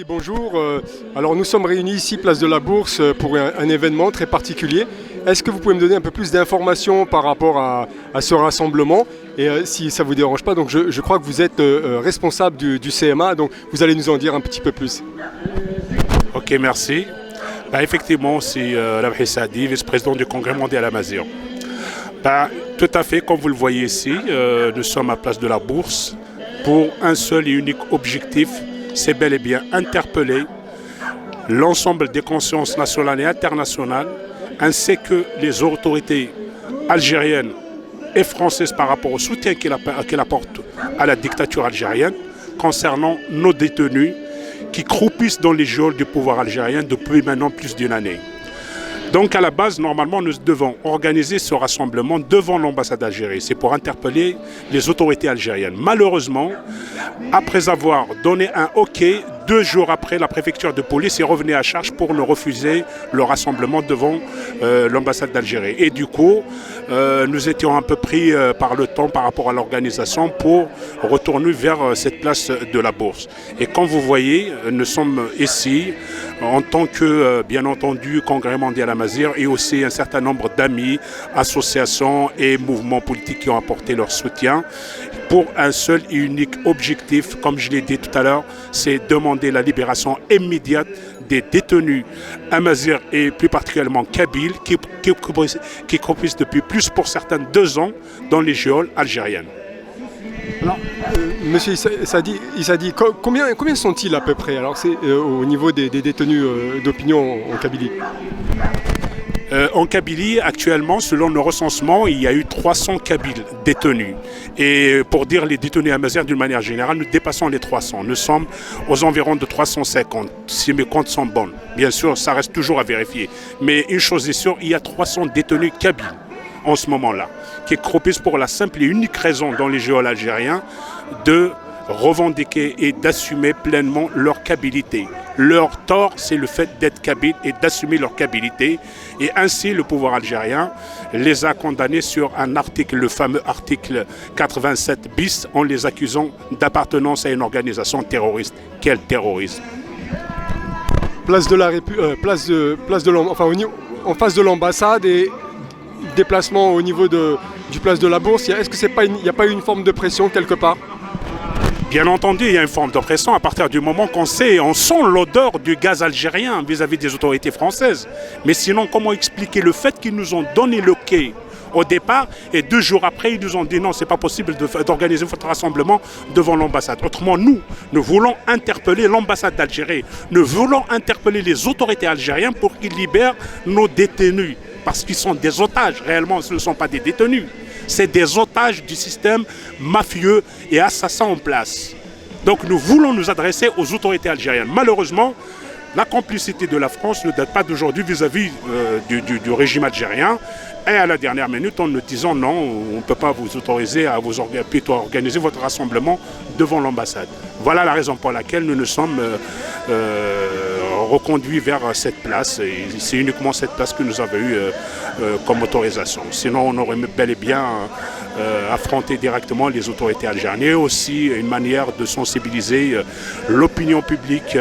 Bonjour. Alors nous sommes réunis ici, place de la Bourse, pour un événement très particulier. Est-ce que vous pouvez me donner un peu plus d'informations par rapport à ce rassemblement? Et si ça ne vous dérange pas, donc je crois que vous êtes responsable du CMA, donc vous allez nous en dire un petit peu plus. Ok, merci. Effectivement, c'est Rabhi Saadi, vice-président du Congrès mondial Amazigh. Tout à fait, comme vous le voyez ici, nous sommes à place de la Bourse pour un seul et unique objectif, c'est bel et bien interpeller l'ensemble des consciences nationales et internationales, ainsi que les autorités algériennes et françaises par rapport au soutien qu'elle apporte à la dictature algérienne concernant nos détenus qui croupissent dans les geôles du pouvoir algérien depuis maintenant plus d'une année. Donc à la base, normalement, nous devons organiser ce rassemblement devant l'ambassade d'Algérie. C'est pour interpeller les autorités algériennes. Malheureusement, après avoir donné un OK, 2 jours après, la préfecture de police est revenue à charge pour nous refuser le rassemblement devant l'ambassade d'Algérie. Et du coup, nous étions un peu pris par le temps par rapport à l'organisation pour retourner vers cette place de la Bourse. Et comme vous voyez, nous sommes ici en tant que, bien entendu, Congrès mondial Amazigh et aussi un certain nombre d'amis, associations et mouvements politiques qui ont apporté leur soutien pour un seul et unique objectif, comme je l'ai dit tout à l'heure, c'est demander la libération immédiate des détenus amazighs et plus particulièrement kabyles qui croupissent depuis plus pour certains 2 ans dans les geôles algériennes. Alors, monsieur Saadi, combien sont-ils à peu près? Alors c'est au niveau des détenus d'opinion en Kabylie. En Kabylie, actuellement, selon nos recensements, il y a eu 300 Kabyles détenus. Et pour dire les détenus amazighs d'une manière générale, nous dépassons les 300. Nous sommes aux environs de 350, si mes comptes sont bons. Bien sûr, ça reste toujours à vérifier. Mais une chose est sûre, il y a 300 détenus Kabyles en ce moment-là, qui croupissent pour la simple et unique raison dans les geôles algériens de revendiquer et d'assumer pleinement leur kabyléité. Leur tort, c'est le fait d'être kabyle et d'assumer leur kabylété. Et ainsi, le pouvoir algérien les a condamnés sur un article, le fameux article 87 bis, en les accusant d'appartenance à une organisation terroriste. Quel terrorisme? En face de l'ambassade et déplacement au niveau du place de la Bourse, est-ce qu'il n'y a pas eu une forme de pression quelque part? Bien entendu, il y a une forme d'oppression à partir du moment qu'on sent l'odeur du gaz algérien vis-à-vis des autorités françaises. Mais sinon, comment expliquer le fait qu'ils nous ont donné le quai au départ et 2 jours après, ils nous ont dit non, c'est pas possible d'organiser votre rassemblement devant l'ambassade. Autrement, nous voulons interpeller l'ambassade d'Algérie. Nous voulons interpeller les autorités algériennes pour qu'ils libèrent nos détenus. Parce qu'ils sont des otages. Réellement, ce ne sont pas des détenus. C'est des otages du système mafieux et assassin en place. Donc nous voulons nous adresser aux autorités algériennes. Malheureusement, la complicité de la France ne date pas d'aujourd'hui vis-à-vis du régime algérien. Et à la dernière minute, en nous disant non, on ne peut pas vous autoriser à plutôt organiser votre rassemblement devant l'ambassade. Voilà la raison pour laquelle nous nous sommes reconduits vers cette place. Et c'est uniquement cette place que nous avons eue comme autorisation. Sinon, on aurait bel et bien affronté directement les autorités algériennes. Et aussi une manière de sensibiliser l'opinion publique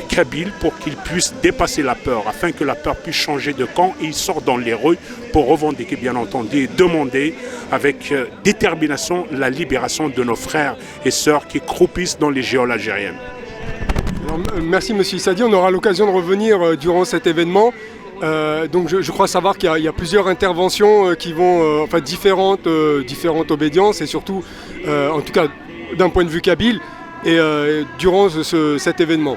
kabyle pour qu'ils puissent dépasser la peur, afin que la peur puisse changer de camp et ils sortent dans les rues pour revendiquer, bien entendu, et demander avec détermination la libération de nos frères et sœurs qui croupissent dans les geôles algériennes. Alors, merci Monsieur Saadi, on aura l'occasion de revenir durant cet événement. Donc je crois savoir qu'il y a plusieurs interventions qui vont, différentes obédiences et surtout, en tout cas d'un point de vue kabyle, et durant cet événement.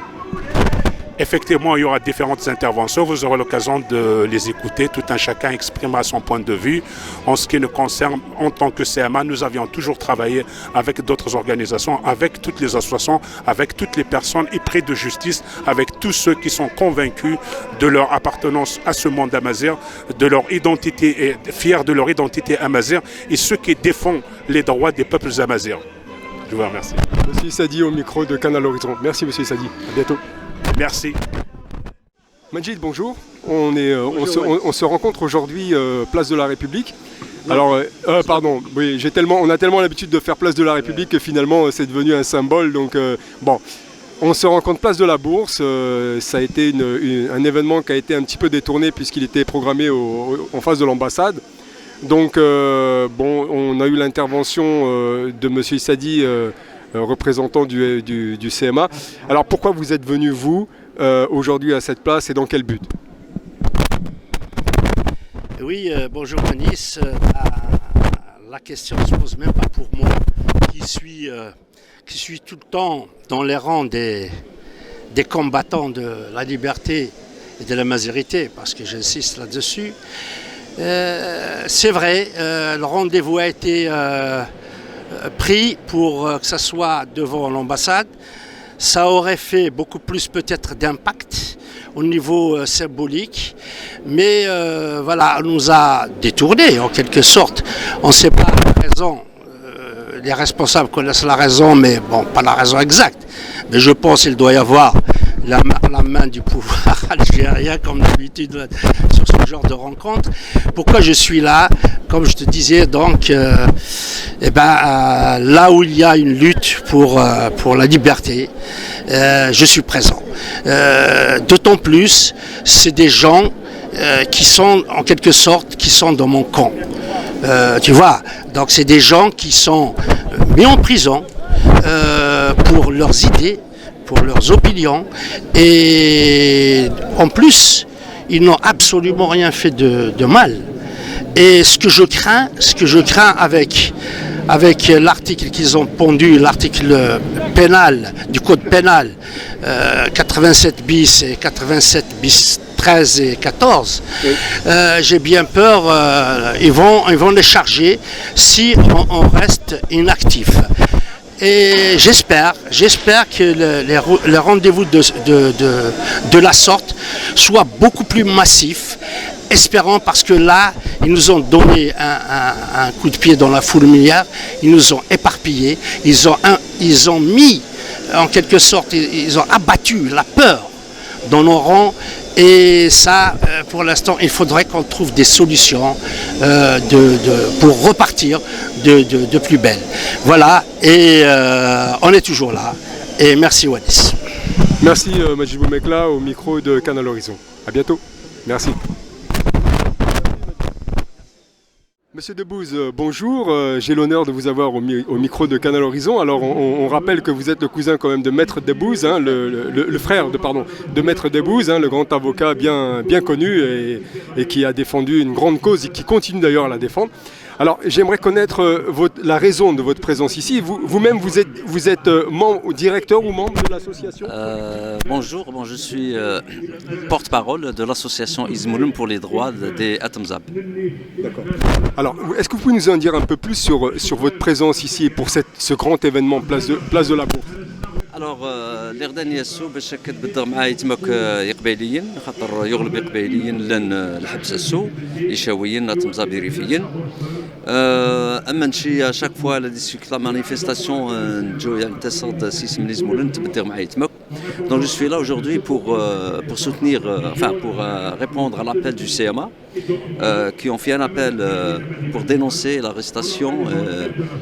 Effectivement, il y aura différentes interventions. Vous aurez l'occasion de les écouter. Tout un chacun exprimera son point de vue. En ce qui nous concerne, en tant que CMA, nous avions toujours travaillé avec d'autres organisations, avec toutes les associations, avec toutes les personnes épris de justice, avec tous ceux qui sont convaincus de leur appartenance à ce monde amazigh, de leur identité et fiers de leur identité amazigh, et ceux qui défendent les droits des peuples amazighs. Je vous remercie. Monsieur Saadi au micro de Canal Horizon. Merci Monsieur Saadi. À bientôt. Merci. Majid, bonjour. On se rencontre aujourd'hui place de la République. Alors, pardon, oui, on a tellement l'habitude de faire place de la République que finalement c'est devenu un symbole. Donc, bon, On se rencontre place de la Bourse. Ça a été un événement qui a été un petit peu détourné puisqu'il était programmé en face de l'ambassade. Donc on a eu l'intervention de M. Issadi, représentant du CMA. Alors pourquoi vous êtes venu, vous, aujourd'hui à cette place et dans quel but? Oui, bonjour Anis. La question ne se pose même pas pour moi, qui suis tout le temps dans les rangs des combattants de la liberté et de la mazérité, parce que j'insiste là-dessus. C'est vrai, le rendez-vous a été pris pour que ça soit devant l'ambassade. Ça aurait fait beaucoup plus peut-être d'impact au niveau symbolique, mais voilà, on nous a détournés en quelque sorte. On ne sait pas la raison. Les responsables connaissent la raison, mais bon, pas la raison exacte. Mais je pense qu'il doit y avoir la main du pouvoir algérien, comme d'habitude, sur ce genre de rencontre. Pourquoi je suis là? Comme je te disais, donc, là où il y a une lutte pour la liberté, je suis présent. D'autant plus, c'est des gens qui sont, en quelque sorte, qui sont dans mon camp. Tu vois, donc c'est des gens qui sont mis en prison pour leurs idées, pour leurs opinions, et en plus, ils n'ont absolument rien fait de mal. Et ce que je crains avec l'article qu'ils ont pondu, l'article pénal, du code pénal, 87 bis et 87 bis 13 et 14, oui. J'ai bien peur, ils vont les charger si on reste inactif. Et j'espère que les rendez-vous de la sorte soient beaucoup plus massifs, espérant, parce que là, ils nous ont donné un coup de pied dans la fourmilière, ils nous ont éparpillés, ils ont mis, en quelque sorte, ils ont abattu la peur dans nos rangs. Et ça, pour l'instant, il faudrait qu'on trouve des solutions pour repartir de plus belle. Voilà, et on est toujours là. Et merci Wanis. Merci Majibou Mekla au micro de Canal Horizon. À bientôt. Merci. Monsieur Debbouze, bonjour. J'ai l'honneur de vous avoir au micro de Canal Horizon. Alors, on rappelle que vous êtes le cousin quand même de Maître Debbouze, hein, le frère de Maître Debbouze, hein, le grand avocat bien connu et qui a défendu une grande cause et qui continue d'ailleurs à la défendre. Alors, j'aimerais connaître la raison de votre présence ici. Vous-même, vous êtes membre, directeur ou membre de l'association? Bonjour, je suis porte-parole de l'association Izmouloum pour les droits des Atamzab. D'accord. Alors, est-ce que vous pouvez nous en dire un peu plus sur votre présence ici pour ce grand événement place de la Bourse? Alors, الغدان ياسو باش كتبدر معايا تماك يقبايليين خاطر يغلب يقبايليين لان الحبس السو يشاويين تمزابي ريفيين اما نشي شاك فوا لا ديسكت لا مانيفيستاسيون نجو يعني تصاد سيس من لزمولن تبدر معايا تماك. Donc je suis là aujourd'hui pour soutenir, pour répondre à l'appel du CMA qui ont fait un appel pour dénoncer l'arrestation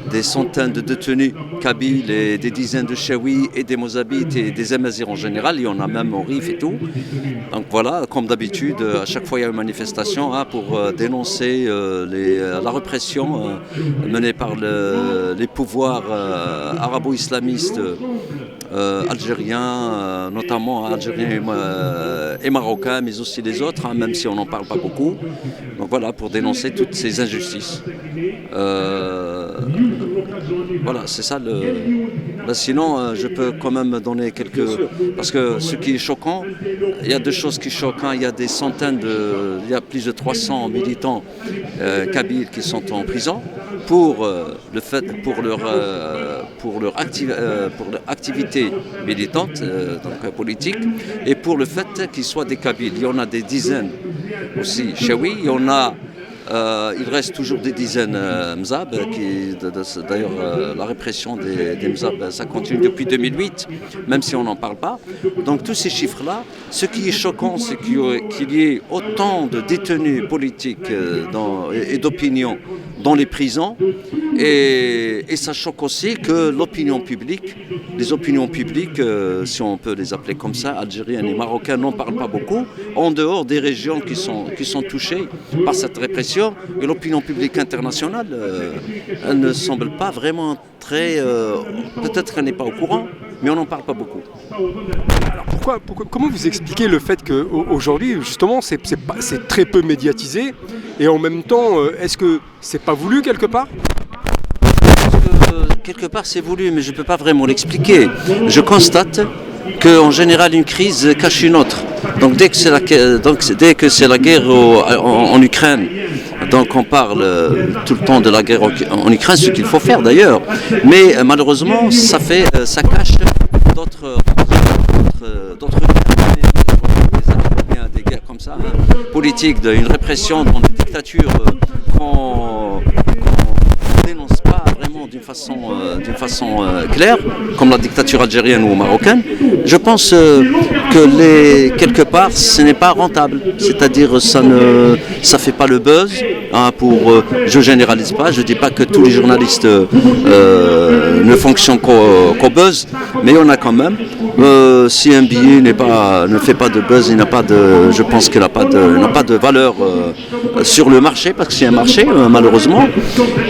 des centaines de détenus kabyles et des dizaines de Chaouis et des Mozabites et des Amazirs en général. Il y en a même au Rif et tout. Donc voilà, comme d'habitude, à chaque fois il y a une manifestation pour dénoncer la répression menée par les pouvoirs arabo-islamistes algériens, notamment algériens et marocains, mais aussi les autres, même si on n'en parle pas beaucoup. Donc voilà, pour dénoncer toutes ces injustices. Voilà, c'est ça sinon, je peux quand même donner quelques... Parce que ce qui est choquant, il y a deux choses qui choquent. Il y a des centaines il y a plus de 300 militants kabyles qui sont en prison pour leur activité militante, donc politique, et pour le fait qu'ils soient des Kabyles. Il y en a des dizaines aussi Chaouis, il reste toujours des dizaines Mzab, d'ailleurs la répression des Mzab, ça continue depuis 2008, même si on n'en parle pas. Donc tous ces chiffres-là, ce qui est choquant, c'est qu'il y ait autant de détenus politiques et d'opinion dans les prisons. Et ça choque aussi que les opinions publiques, si on peut les appeler comme ça, algériennes et marocaines, n'en parlent pas beaucoup, en dehors des régions qui sont touchées par cette répression. Et l'opinion publique internationale, elle ne semble pas vraiment très... peut-être qu'elle n'est pas au courant, mais on n'en parle pas beaucoup. Alors comment vous expliquez le fait qu'aujourd'hui, justement, c'est très peu médiatisé et en même temps, est-ce que c'est pas voulu quelque part ? Quelque part c'est voulu, mais je ne peux pas vraiment l'expliquer. Je constate qu'en général une crise cache une autre. Donc dès que c'est la guerre en Ukraine, donc on parle tout le temps de la guerre en Ukraine, ce qu'il faut faire d'ailleurs. Mais malheureusement ça cache d'autres guerres, des guerres comme ça, politiques, une répression dans des dictatures qu'on dénonce pas vraiment d'une façon claire, comme la dictature algérienne ou marocaine. Je pense que quelque part ce n'est pas rentable, c'est-à-dire ça fait pas le buzz. Je généralise pas, je dis pas que tous les journalistes ne fonctionnent qu'au buzz, mais il y en a quand même. Si un billet ne fait pas de buzz, je pense qu'il n'a pas de valeur sur le marché, parce que c'est un marché malheureusement.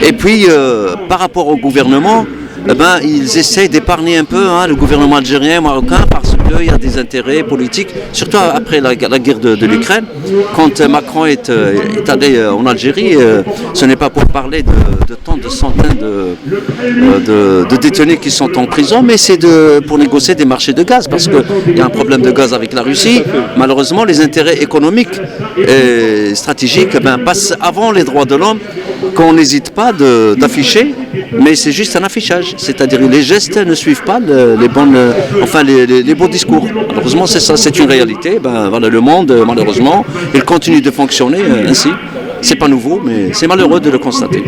Et puis par rapport au gouvernement, ils essayent d'épargner un peu le gouvernement algérien, marocain, parce qu'il y a des intérêts politiques, surtout après la guerre de l'Ukraine. Quand Macron est allé en Algérie, ce n'est pas pour parler de tant de centaines de détenus qui sont en prison, mais c'est pour négocier des marchés de gaz, parce qu'il y a un problème de gaz avec la Russie. Malheureusement, les intérêts économiques et stratégiques passent avant les droits de l'homme, qu'on n'hésite pas d'afficher, mais c'est juste un affichage. C'est-à-dire que les gestes ne suivent pas les bons discours. Malheureusement, c'est ça, c'est une réalité. Le monde, malheureusement, il continue de fonctionner ainsi. C'est pas nouveau, mais c'est malheureux de le constater.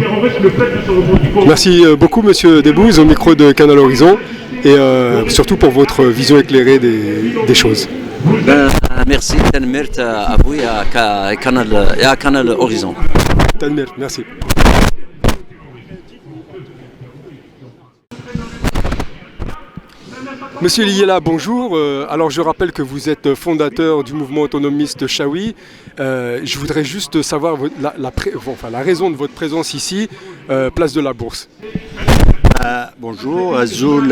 Merci beaucoup, Monsieur Debbouze, au micro de Canal Horizon, et surtout pour votre vision éclairée des choses. Merci, Tanmert, à vous et à Canal Horizon. Tanmert, merci. Monsieur Liyela, bonjour. Alors je rappelle que vous êtes fondateur du mouvement autonomiste Chaoui. Je voudrais juste savoir la raison de votre présence ici, place de la Bourse. Bonjour Azul.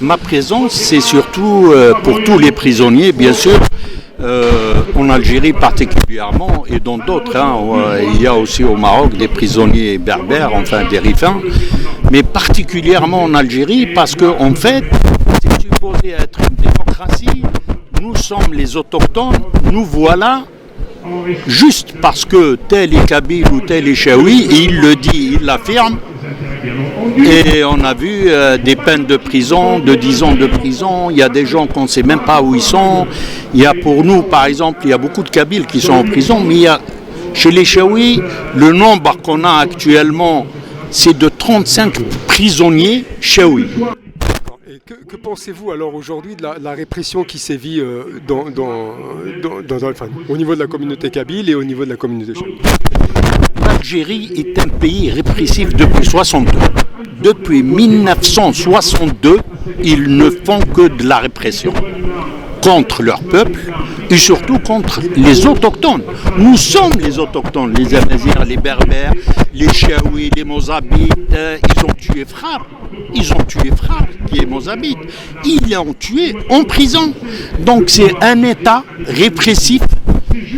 Ma présence, c'est surtout pour tous les prisonniers, bien sûr. En Algérie particulièrement et dans d'autres, il y a aussi au Maroc des prisonniers berbères, des rifins, mais particulièrement en Algérie parce qu'en fait c'est supposé être une démocratie, nous sommes les autochtones, nous voilà juste parce que tel est Kabyle ou tel est Chaoui, et il le dit, il l'affirme. Et on a vu des peines de prison, de 10 ans de prison. Il y a des gens qu'on ne sait même pas où ils sont. Il y a pour nous, par exemple, il y a beaucoup de Kabyles qui sont en prison, mais il y a, chez les Chaouis, le nombre qu'on a actuellement, c'est de 35 prisonniers Chaouis. Et que pensez-vous alors aujourd'hui de la répression qui sévit au niveau de la communauté kabyle et au niveau de la communauté chaoui? L'Algérie est un pays répressif depuis 1962. Depuis 1962, ils ne font que de la répression contre leur peuple et surtout contre les autochtones. Nous sommes les autochtones, les Amazirs, les Berbères, les Chaouis, les Mozabites. Ils ont tué Frère. Qui est Mozabite. Ils l'ont tué en prison. Donc c'est un État répressif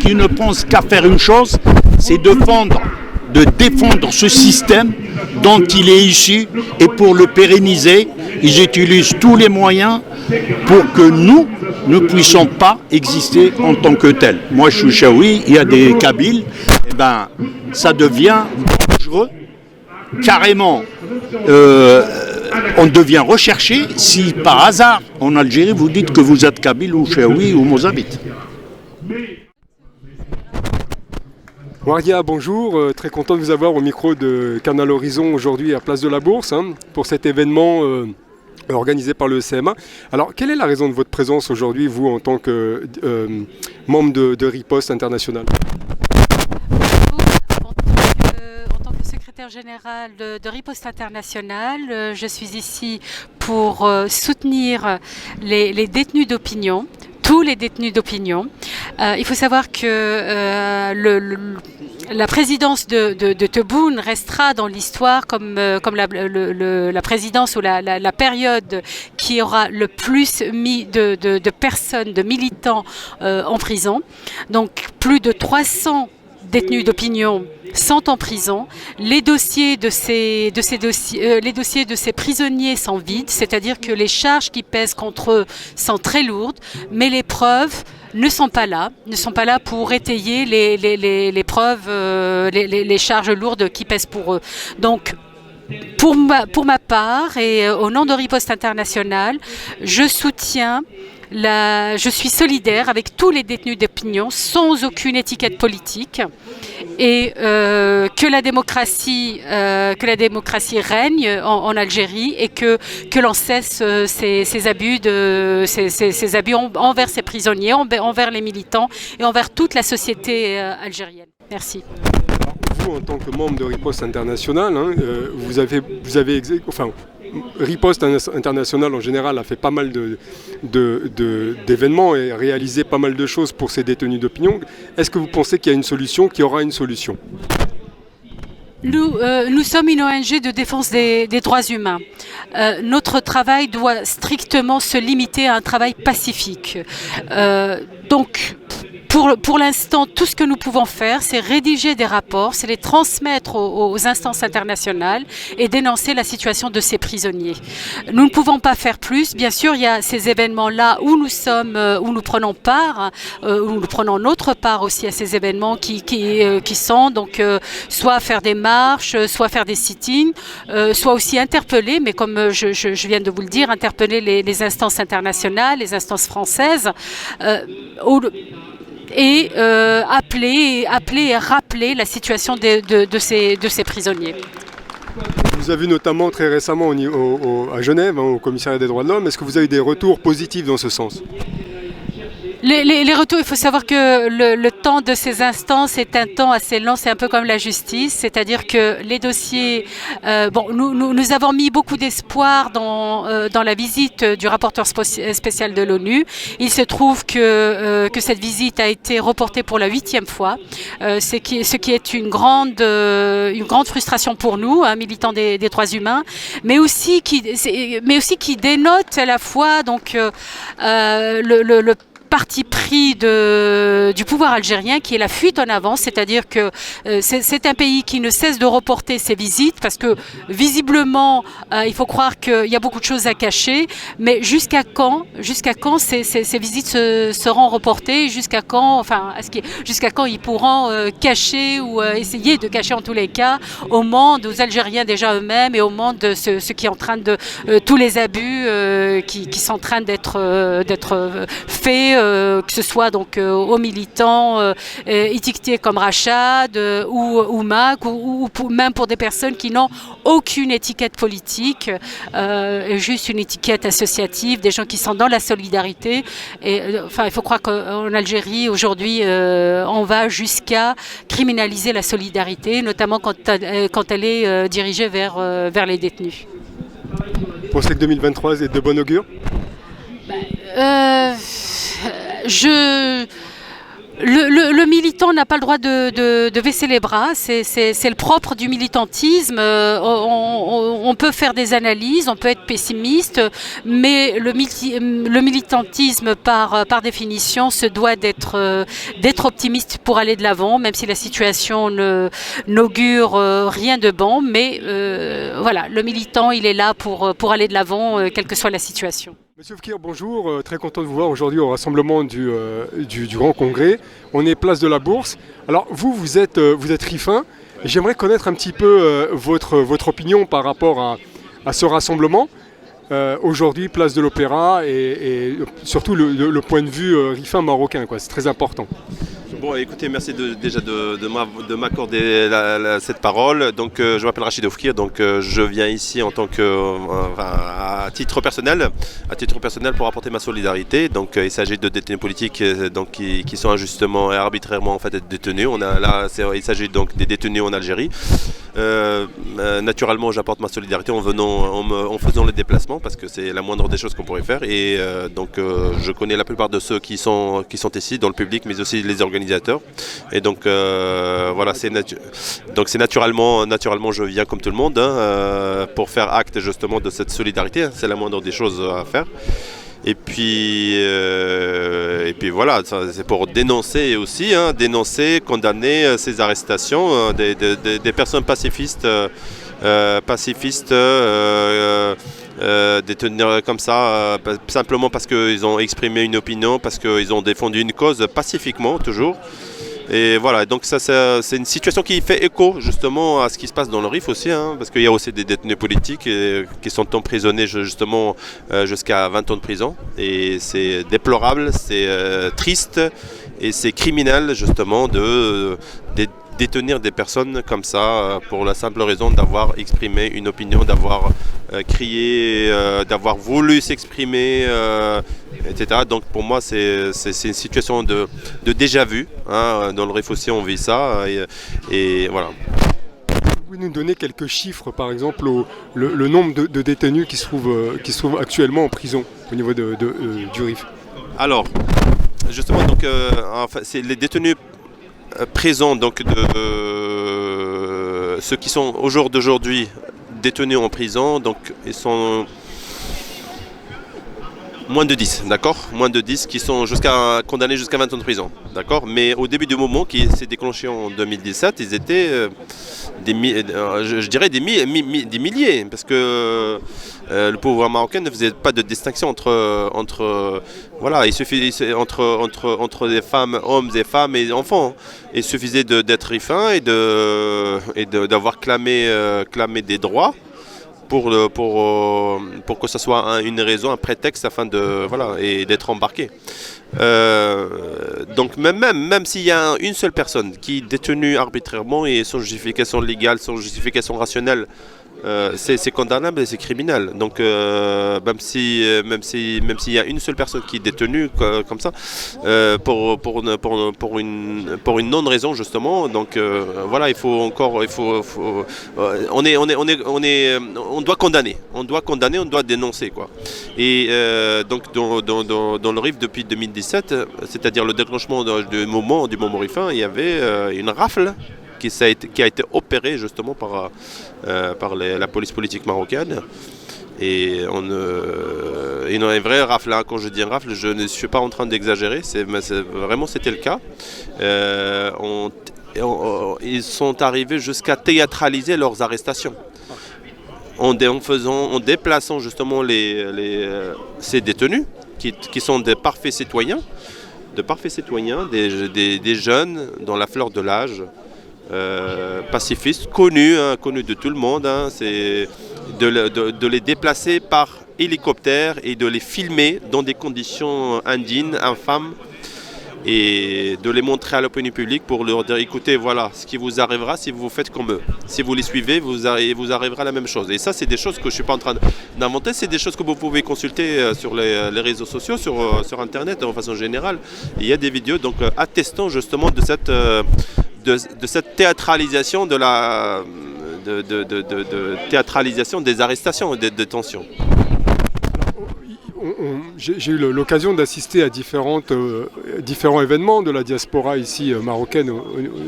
qui ne pense qu'à faire une chose, c'est de défendre ce système dont il est issu, et pour le pérenniser, ils utilisent tous les moyens pour que nous ne puissions pas exister en tant que tels. Moi je suis Chaoui, il y a des Kabyles, ça devient dangereux, carrément. On devient recherché si par hasard en Algérie vous dites que vous êtes Kabyle ou Chaoui ou Mozabite. Wardia, bonjour, très content de vous avoir au micro de Canal Horizon aujourd'hui à Place de la Bourse pour cet événement organisé par le CMA. Alors, quelle est la raison de votre présence aujourd'hui, vous, en tant que membre de Riposte International ? secrétaire générale de Riposte Internationale. Je suis ici pour soutenir les détenus d'opinion, tous les détenus d'opinion. Il faut savoir que la présidence de Tebboune restera dans l'histoire comme la présidence ou la période qui aura le plus mis de personnes, de militants en prison. Donc plus de 300 détenus d'opinion sont en prison. Les dossiers de ces prisonniers sont vides, c'est-à-dire que les charges qui pèsent contre eux sont très lourdes, mais les preuves ne sont pas là pour étayer les preuves, les charges lourdes qui pèsent pour eux. Donc, pour ma part et au nom de Riposte Internationale, je suis solidaire avec tous les détenus d'opinion sans aucune étiquette politique et que la démocratie règne en Algérie et que l'on cesse ces abus envers ces prisonniers, envers les militants et envers toute la société algérienne. Merci. Vous, en tant que membre de Riposte Internationale, Riposte Internationale en général a fait pas mal d'événements et réalisé pas mal de choses pour ces détenus d'opinion. Est-ce que vous pensez qu'il y a une solution, qu'il y aura une solution ? Nous sommes une ONG de défense des droits humains. Notre travail doit strictement se limiter à un travail pacifique. Donc, pour l'instant, tout ce que nous pouvons faire, c'est rédiger des rapports, c'est les transmettre aux instances internationales et dénoncer la situation de ces prisonniers. Nous ne pouvons pas faire plus. Bien sûr, il y a ces événements-là où nous prenons part, où nous prenons notre part aussi à ces événements qui sont donc soit faire des marches, soit faire des sit-ins, soit aussi interpeller, mais comme je viens de vous le dire, interpeller les instances internationales, les instances françaises, et appeler et rappeler la situation de ces prisonniers. Vous avez vu notamment très récemment à Genève, au commissariat des droits de l'homme. Est-ce que vous avez eu des retours positifs dans ce sens ? Les retours, il faut savoir que le temps de ces instances est un temps assez long, c'est un peu comme la justice, c'est-à-dire que les dossiers, nous avons mis beaucoup d'espoir dans la visite du rapporteur spécial de l'ONU. Il se trouve que cette visite a été reportée pour la 8e fois, ce qui est une grande frustration pour nous, militants des droits humains, mais aussi qui dénote à la fois donc le parti pris du pouvoir algérien qui est la fuite en avant, c'est-à-dire que c'est un pays qui ne cesse de reporter ses visites parce que visiblement il faut croire qu'il y a beaucoup de choses à cacher, mais jusqu'à quand ces visites seront reportées, jusqu'à quand ils pourront cacher ou essayer de cacher en tous les cas au monde, aux Algériens déjà eux-mêmes et au monde de ce qui est en train de tous les abus qui sont en train d'être faits, que ce soit donc aux militants étiquetés comme Rachad ou Mac ou même pour des personnes qui n'ont aucune étiquette politique, juste une étiquette associative, des gens qui sont dans la solidarité. Et il faut croire qu'en Algérie aujourd'hui on va jusqu'à criminaliser la solidarité, notamment quand elle est dirigée vers les détenus. Vous pensez que 2023 est de bon augure ? Le militant n'a pas le droit de baisser les bras, c'est le propre du militantisme. On peut faire des analyses, on peut être pessimiste, mais le militantisme par définition se doit d'être optimiste pour aller de l'avant, même si la situation n'augure rien de bon. Mais voilà, le militant, il est là pour aller de l'avant, quelle que soit la situation. Monsieur Fkir, bonjour, très content de vous voir aujourd'hui au rassemblement du Grand Congrès. On est place de la Bourse. Alors vous êtes rifin. J'aimerais connaître un petit peu votre opinion par rapport à ce rassemblement. Aujourd'hui, place de l'Opéra et surtout le point de vue rifin marocain, quoi. C'est très important. Bon, écoutez, merci déjà de m'accorder cette parole. Donc, je m'appelle Rachid Oufkir, donc je viens ici en tant à titre personnel pour apporter ma solidarité. Donc, il s'agit de détenus politiques qui sont injustement et arbitrairement en fait détenus. Il s'agit donc des détenus en Algérie. Naturellement, j'apporte ma solidarité en faisant les déplacements parce que c'est la moindre des choses qu'on pourrait faire. Et donc, je connais la plupart de ceux qui sont ici dans le public, mais aussi les organisateurs. Et donc, voilà, c'est naturellement, je viens comme tout le monde pour faire acte justement de cette solidarité. C'est la moindre des choses à faire. Et puis voilà, c'est pour dénoncer aussi, dénoncer, condamner ces arrestations des personnes pacifistes, détenir comme ça, simplement parce qu'ils ont exprimé une opinion, parce qu'ils ont défendu une cause pacifiquement toujours. Et voilà, donc ça c'est une situation qui fait écho justement à ce qui se passe dans le Rif aussi, parce qu'il y a aussi des détenus politiques qui sont emprisonnés justement jusqu'à 20 ans de prison. Et c'est déplorable, c'est triste et c'est criminel justement de détenir des personnes comme ça pour la simple raison d'avoir exprimé une opinion, d'avoir crié, d'avoir voulu s'exprimer, etc. Donc pour moi c'est une situation de déjà vu. Dans le Rif aussi on vit ça et voilà. Vous nous donner quelques chiffres, par exemple, le nombre de détenus qui se trouvent actuellement en prison au niveau du Rif? Alors, justement, donc, enfin, c'est les détenus présents, donc ceux qui sont au jour d'aujourd'hui détenus en prison, donc ils sont moins de 10, d'accord? Moins de 10 qui sont condamnés jusqu'à 20 ans de prison, d'accord? Mais au début du mouvement qui s'est déclenché en 2017, ils étaient je dirais des milliers, parce que le pouvoir marocain ne faisait pas de distinction entre voilà, il suffisait entre des femmes, hommes et femmes et enfants. Il suffisait d'être rifain et d'avoir clamé des droits. Pour que ce soit une raison, un prétexte afin d'être embarqué. Donc même s'il y a une seule personne qui est détenue arbitrairement et sans justification légale, sans justification rationnelle, c'est condamnable et c'est criminel. Donc même s'il y a une seule personne qui est détenue comme ça, pour une non-raison justement, donc voilà, on doit condamner, on doit dénoncer quoi. Et donc dans le Rif depuis 2017, c'est-à-dire le déclenchement du moment rifin, il y avait une rafle qui a été opérée justement par la police politique marocaine. Et une vraie rafle, quand je dis une rafle, je ne suis pas en train d'exagérer, vraiment c'était le cas. Ils sont arrivés jusqu'à théâtraliser leurs arrestations. En déplaçant justement ces détenus qui sont des parfaits citoyens, des jeunes dans la fleur de l'âge, pacifistes, connus de tout le monde, c'est de les déplacer par hélicoptère et de les filmer dans des conditions indignes, infâmes, et de les montrer à l'opinion publique pour leur dire écoutez, voilà ce qui vous arrivera si vous faites comme eux. Si vous les suivez, vous arrivera la même chose. Et ça, c'est des choses que je ne suis pas en train d'inventer, c'est des choses que vous pouvez consulter sur les réseaux sociaux, sur Internet en façon générale. Et il y a des vidéos donc attestant justement de cette théâtralisation théâtralisation des arrestations et des détentions. J'ai eu l'occasion d'assister à différents événements de la diaspora ici marocaine,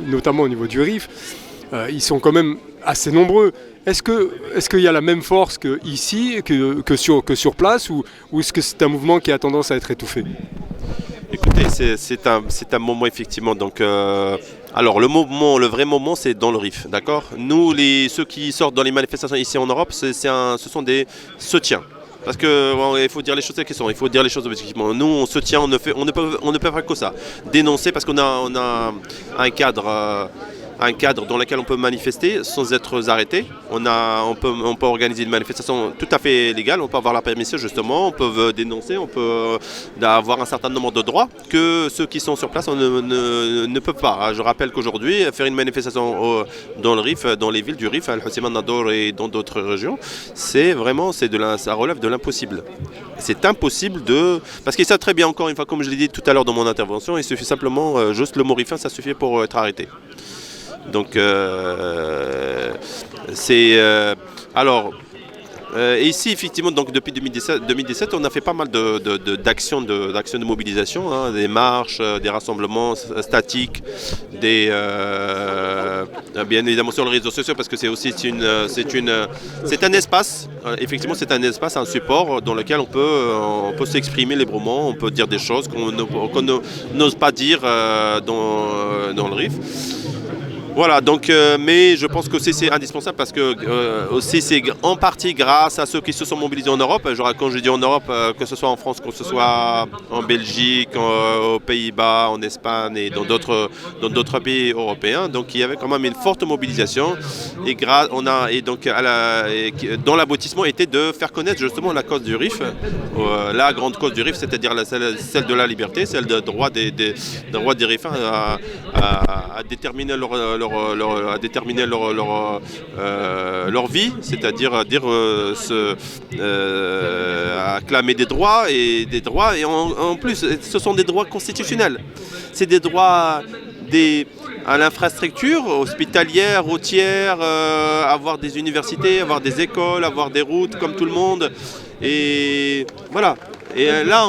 notamment au niveau du Rif. Ils sont quand même assez nombreux. Est-ce qu'il y a la même force qu'ici, que sur place, ou est-ce que c'est un mouvement qui a tendance à être étouffé? Écoutez, c'est un moment effectivement. Donc, alors le vrai moment, c'est dans le Rif, d'accord? Nous, ceux qui sortent dans les manifestations ici en Europe, ce sont des soutiens. Parce qu'il faut dire les choses telles qu'elles sont, il faut dire les choses objectivement. Nous, on se tient, on ne peut faire que ça. Dénoncer parce qu'on a un cadre dans lequel on peut manifester sans être arrêté. On peut organiser une manifestation tout à fait légale, on peut avoir la permission justement, on peut dénoncer, on peut avoir un certain nombre de droits que ceux qui sont sur place ne peuvent pas. Je rappelle qu'aujourd'hui, faire une manifestation dans le Rif, dans les villes du Rif, Al-Hoceima, Nador et dans d'autres régions, ça relève de l'impossible. C'est impossible parce qu'ils savent très bien, encore une fois, comme je l'ai dit tout à l'heure dans mon intervention, il suffit simplement, juste le mot rifin, ça suffit pour être arrêté. Donc c'est alors. Ici, effectivement, donc depuis 2017, on a fait pas mal d'actions de mobilisation, hein, des marches, des rassemblements statiques, bien évidemment sur les réseaux sociaux, parce que c'est aussi c'est un espace. Effectivement, c'est un espace, un support dans lequel on peut s'exprimer librement, on peut dire des choses qu'on n'ose pas dire dans le RIF. Voilà, donc, mais je pense que c'est indispensable parce que aussi c'est en partie grâce à ceux qui se sont mobilisés en Europe. Quand je dis en Europe, que ce soit en France, que ce soit en Belgique, aux Pays-Bas, en Espagne et dans d'autres pays européens. Donc il y avait quand même une forte mobilisation et dont l'aboutissement était de faire connaître justement la cause du RIF, la grande cause du RIF, c'est-à-dire celle de la liberté, celle du droit des Rifains à déterminer leur vie, c'est-à-dire acclamer des droits et en plus ce sont des droits constitutionnels. C'est des droits à l'infrastructure hospitalière, routière, avoir des universités, avoir des écoles, avoir des routes comme tout le monde. Et voilà. Et là,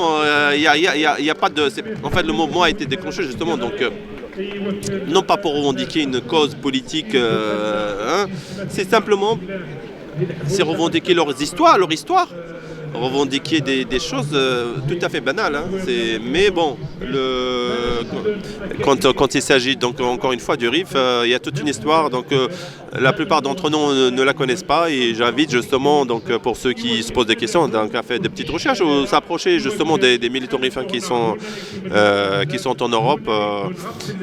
il y a pas de. En fait, le mouvement a été déclenché justement. Donc, non pas pour revendiquer une cause politique, c'est simplement revendiquer leur histoire, revendiquer des choses tout à fait banales. Hein. Mais bon, quand il s'agit donc encore une fois du RIF, il y a toute une histoire. Donc la plupart d'entre nous ne la connaissent pas et j'invite justement donc pour ceux qui se posent des questions, donc à faire des petites recherches ou s'approcher justement des militants rifains qui sont en Europe.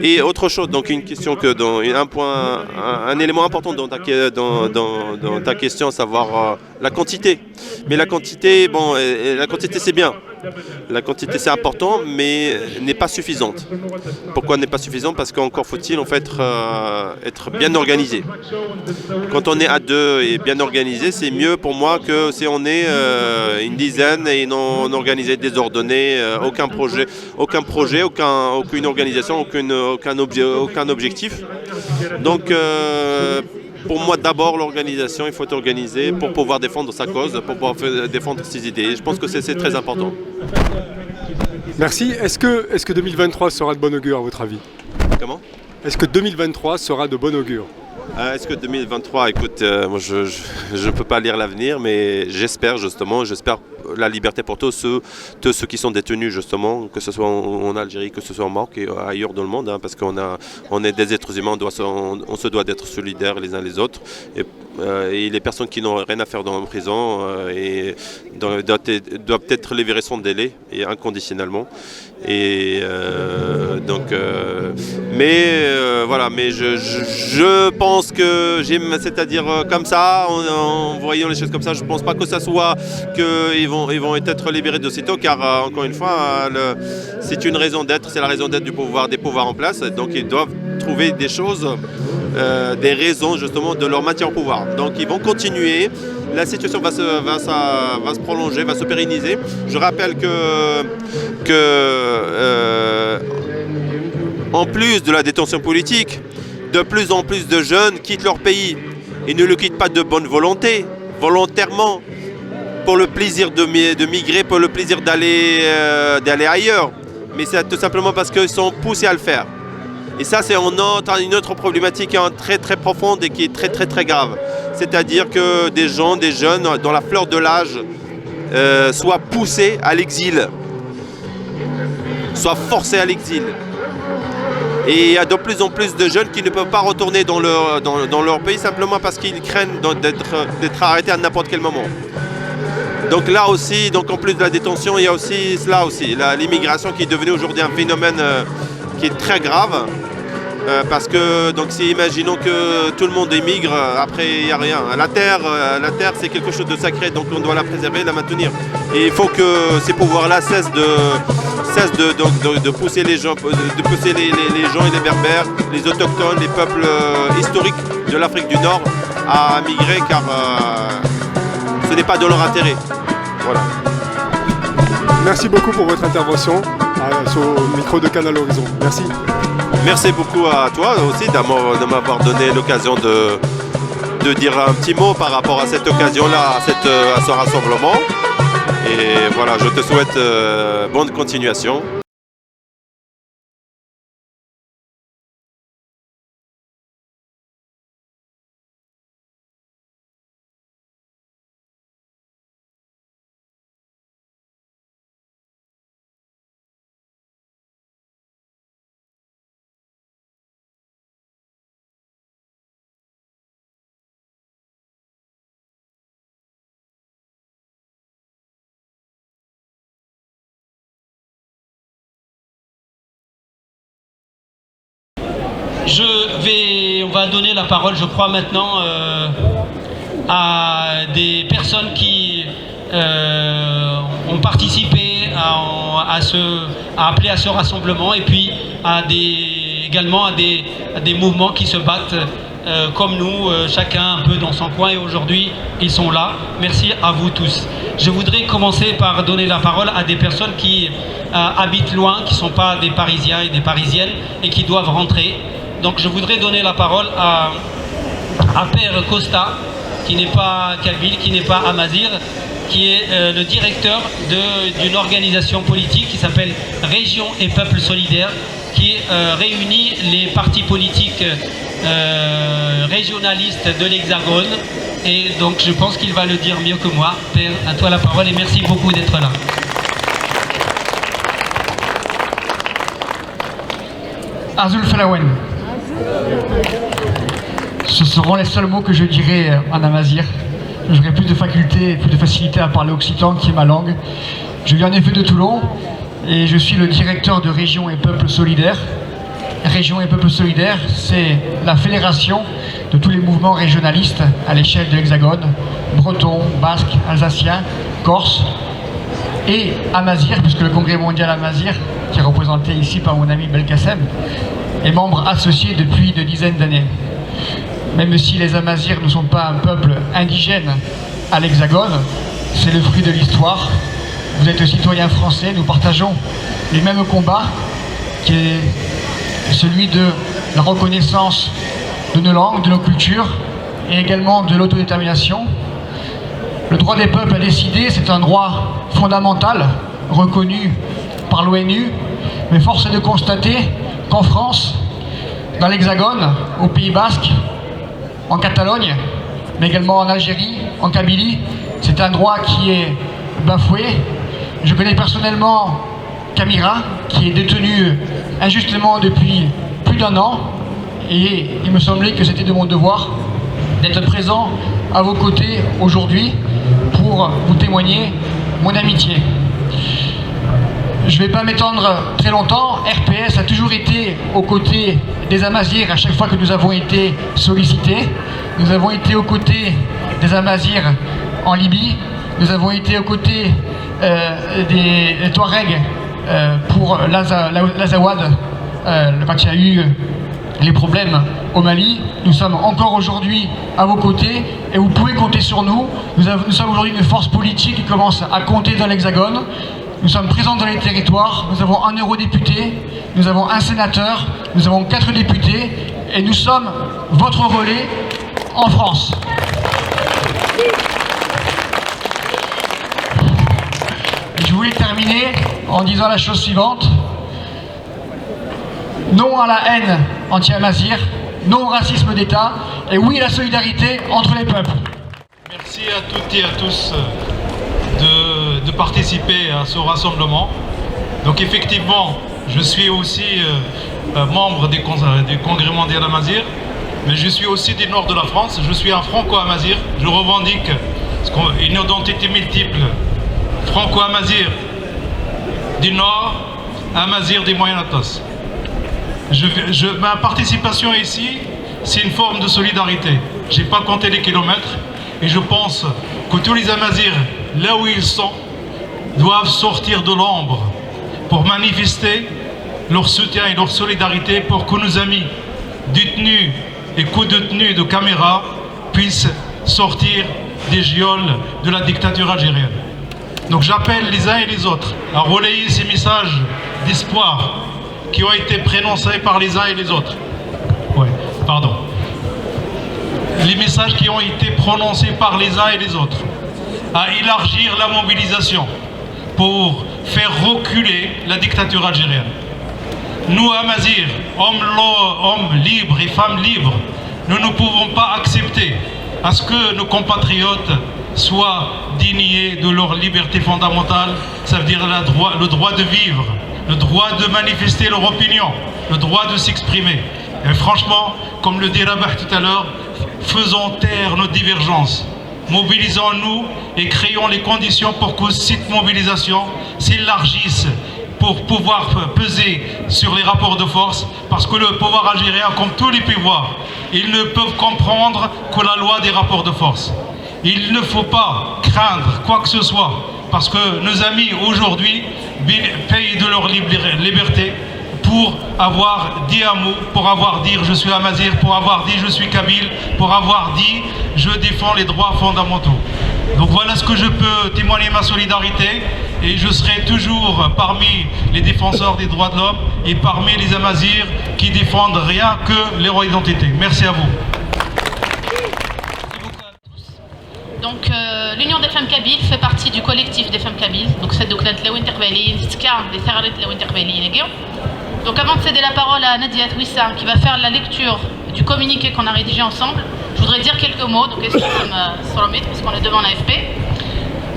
Et autre chose, donc une question un élément important dans ta question, savoir la quantité. Mais la quantité, c'est bien. La quantité c'est important, mais n'est pas suffisante. Pourquoi n'est pas suffisante? Parce qu'encore faut-il en fait être bien organisé. Quand on est à deux et bien organisé, c'est mieux pour moi que si on est une dizaine et non organisé, désordonné, aucun projet, aucune organisation, aucun objectif. Donc pour moi, d'abord, l'organisation, il faut être organisé pour pouvoir défendre sa cause, pour pouvoir défendre ses idées. Je pense que c'est très important. Merci. Est-ce que 2023 sera de bon augure à votre avis? Comment? Est-ce que 2023 sera de bon augure? Est-ce que 2023, écoute, moi je ne peux pas lire l'avenir, mais j'espère la liberté pour tous ceux qui sont détenus justement, que ce soit en Algérie, que ce soit au Maroc et ailleurs dans le monde, hein, parce qu'on est des êtres humains, on se doit d'être solidaires les uns les autres. Et les personnes qui n'ont rien à faire dans la prison doivent être libérées sans délai et inconditionnellement. Et voilà, mais je pense que c'est-à-dire comme ça, en voyant les choses comme ça, je pense pas que ça soit qu'ils vont être libérés d'aussitôt, car encore une fois, c'est une raison d'être, c'est la raison d'être des pouvoirs en place, donc ils doivent trouver des choses, des raisons justement de leur maintien au pouvoir. Donc ils vont continuer. La situation va se prolonger, va se pérenniser. Je rappelle que en plus de la détention politique, de plus en plus de jeunes quittent leur pays. Ils ne le quittent pas de bonne volonté, volontairement, pour le plaisir de migrer, pour le plaisir d'aller ailleurs. Mais c'est tout simplement parce qu'ils sont poussés à le faire. Et ça, c'est une autre problématique très très profonde et qui est très très très grave. C'est-à-dire que des jeunes, dans la fleur de l'âge, soient poussés à l'exil, soient forcés à l'exil. Et il y a de plus en plus de jeunes qui ne peuvent pas retourner dans leur pays simplement parce qu'ils craignent d'être arrêtés à n'importe quel moment. Donc là aussi, donc en plus de la détention, il y a aussi cela aussi, l'immigration qui est devenue aujourd'hui un phénomène qui est très grave. Parce que donc si imaginons que tout le monde émigre, après il n'y a rien. La terre c'est quelque chose de sacré, donc on doit la préserver, la maintenir. Et il faut que ces pouvoirs-là cessent de pousser les gens, les gens et les berbères, les autochtones, les peuples historiques de l'Afrique du Nord à migrer, car ce n'est pas de leur intérêt. Voilà. Merci beaucoup pour votre intervention sur le micro de Canal Horizon. Merci. merci beaucoup à toi aussi de m'avoir donné l'occasion de dire un petit mot par rapport à cette occasion-là, à ce rassemblement. Et voilà, je te souhaite bonne continuation. On va donner la parole, je crois, maintenant à des personnes qui ont participé à appeler à ce rassemblement, et puis également à des mouvements qui se battent comme nous, chacun un peu dans son coin, et aujourd'hui ils sont là. Merci à vous tous. Je voudrais commencer par donner la parole à des personnes qui habitent loin, qui ne sont pas des Parisiens et des Parisiennes et qui doivent rentrer. Donc je voudrais donner la parole à Père Costa, qui n'est pas kabyle, qui n'est pas amazir, qui est le directeur d'une organisation politique qui s'appelle Région et Peuple Solidaire, qui réunit les partis politiques régionalistes de l'Hexagone. Et donc je pense qu'il va le dire mieux que moi. Père, à toi la parole et merci beaucoup d'être là. Azul Falawen. Ce seront les seuls mots que je dirai en amazir. J'aurai plus de faculté, plus de facilité à parler occitan, qui est ma langue. Je viens en effet de Toulon et je suis le directeur de Région et Peuple Solidaire. Région et Peuple Solidaire, c'est la fédération de tous les mouvements régionalistes à l'échelle de l'Hexagone, breton, basque, alsacien, corse et amazir, puisque le Congrès mondial amazir, qui est représenté ici par mon ami Belkacem, est membre associé depuis de dizaines d'années. Même si les Amazirs ne sont pas un peuple indigène à l'Hexagone, c'est le fruit de l'histoire. Vous êtes citoyens français, nous partageons les mêmes combats, qui est celui de la reconnaissance de nos langues, de nos cultures, et également de l'autodétermination. Le droit des peuples à décider, c'est un droit fondamental, reconnu par l'ONU, mais force est de constater qu'en France, dans l'Hexagone, au Pays Basque, en Catalogne, mais également en Algérie, en Kabylie, c'est un droit qui est bafoué. Je connais personnellement Camira, qui est détenu injustement depuis plus d'1 an, et il me semblait que c'était de mon devoir d'être présent à vos côtés aujourd'hui pour vous témoigner mon amitié. Je ne vais pas m'étendre très longtemps. RPS a toujours été aux côtés des Amazirs à chaque fois que nous avons été sollicités. Nous avons été aux côtés des Amazirs en Libye. Nous avons été aux côtés des Touaregs pour l'Azawad quand il y a eu les problèmes au Mali. Nous sommes encore aujourd'hui à vos côtés et vous pouvez compter sur nous. Nous sommes aujourd'hui une force politique qui commence à compter dans l'Hexagone. Nous sommes présents dans les territoires, nous avons 1 eurodéputé, nous avons 1 sénateur, nous avons 4 députés et nous sommes votre relais en France. Je voulais terminer en disant la chose suivante. Non à la haine anti-amazir, non au racisme d'État et oui à la solidarité entre les peuples. Merci à toutes et à tous de participer à ce rassemblement. Donc effectivement, je suis aussi membre du Congrès mondial amazir, mais je suis aussi du nord de la France, je suis un franco-amazir, je revendique une identité multiple, franco-amazir du nord, amazir du Moyen-Atos. Ma participation ici, c'est une forme de solidarité. Je n'ai pas compté les kilomètres et je pense que tous les Amazirs, là où ils sont, doivent sortir de l'ombre pour manifester leur soutien et leur solidarité pour que nos amis détenus et co-détenus de Camira puissent sortir des geôles de la dictature algérienne. Donc j'appelle les uns et les autres à relayer ces messages d'espoir qui ont été prononcés par les uns et les autres. Ouais, pardon. Les messages qui ont été prononcés par les uns et les autres, à élargir la mobilisation pour faire reculer la dictature algérienne. Nous, Amazirs, hommes libres et femmes libres, nous ne pouvons pas accepter à ce que nos compatriotes soient déniés de leur liberté fondamentale, ça veut dire le droit de vivre, le droit de manifester leur opinion, le droit de s'exprimer. Et franchement, comme le dit Rabah tout à l'heure, faisons taire nos divergences, mobilisons-nous et créons les conditions pour que cette mobilisation s'élargisse pour pouvoir peser sur les rapports de force, parce que le pouvoir algérien, comme tous les pouvoirs, ils ne peuvent comprendre que la loi des rapports de force. Il ne faut pas craindre quoi que ce soit, parce que nos amis aujourd'hui payent de leur liberté pour avoir dit un mot, pour avoir dit je suis Amazir, pour avoir dit je suis Kabyle, pour avoir dit je défends les droits fondamentaux. Donc voilà ce que je peux témoigner ma solidarité, et je serai toujours parmi les défenseurs des droits de l'homme et parmi les Amazirs qui défendent rien que leur identité. Merci à vous. Donc l'Union des femmes kabyles fait partie du collectif des femmes kabyles. Donc c'est donc donc avant de céder la parole à Nadia Wissa qui va faire la lecture du communiqué qu'on a rédigé ensemble, je voudrais dire quelques mots, donc parce qu'on est devant l'AFP.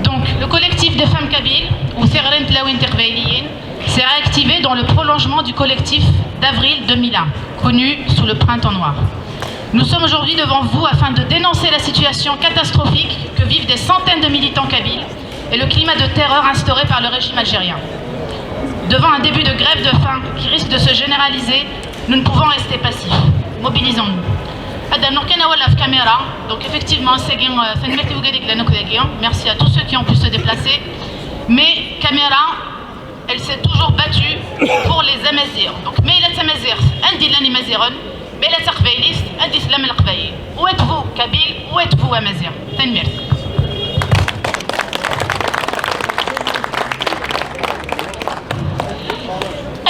Donc le collectif des femmes kabyles, ou Serrent Tlaoui Interveiliyin, s'est réactivé dans le prolongement du collectif d'avril 2001, connu sous le Printemps Noir. Nous sommes aujourd'hui devant vous afin de dénoncer la situation catastrophique que vivent des centaines de militants kabyles et le climat de terreur instauré par le régime algérien. Devant un début de grève de faim qui risque de se généraliser, nous ne pouvons rester passifs. Mobilisons-nous. Donc effectivement, merci à tous ceux qui ont pu se déplacer. Mais Caméra, elle s'est toujours battue pour les Amazirs. Donc, mais les Amazirs, Andi Lani Maziron, mais les Sarveilis, Andi Slam El Qbaï. Où êtes-vous, Kabyle? Où êtes-vous, Amazir? Tanmir.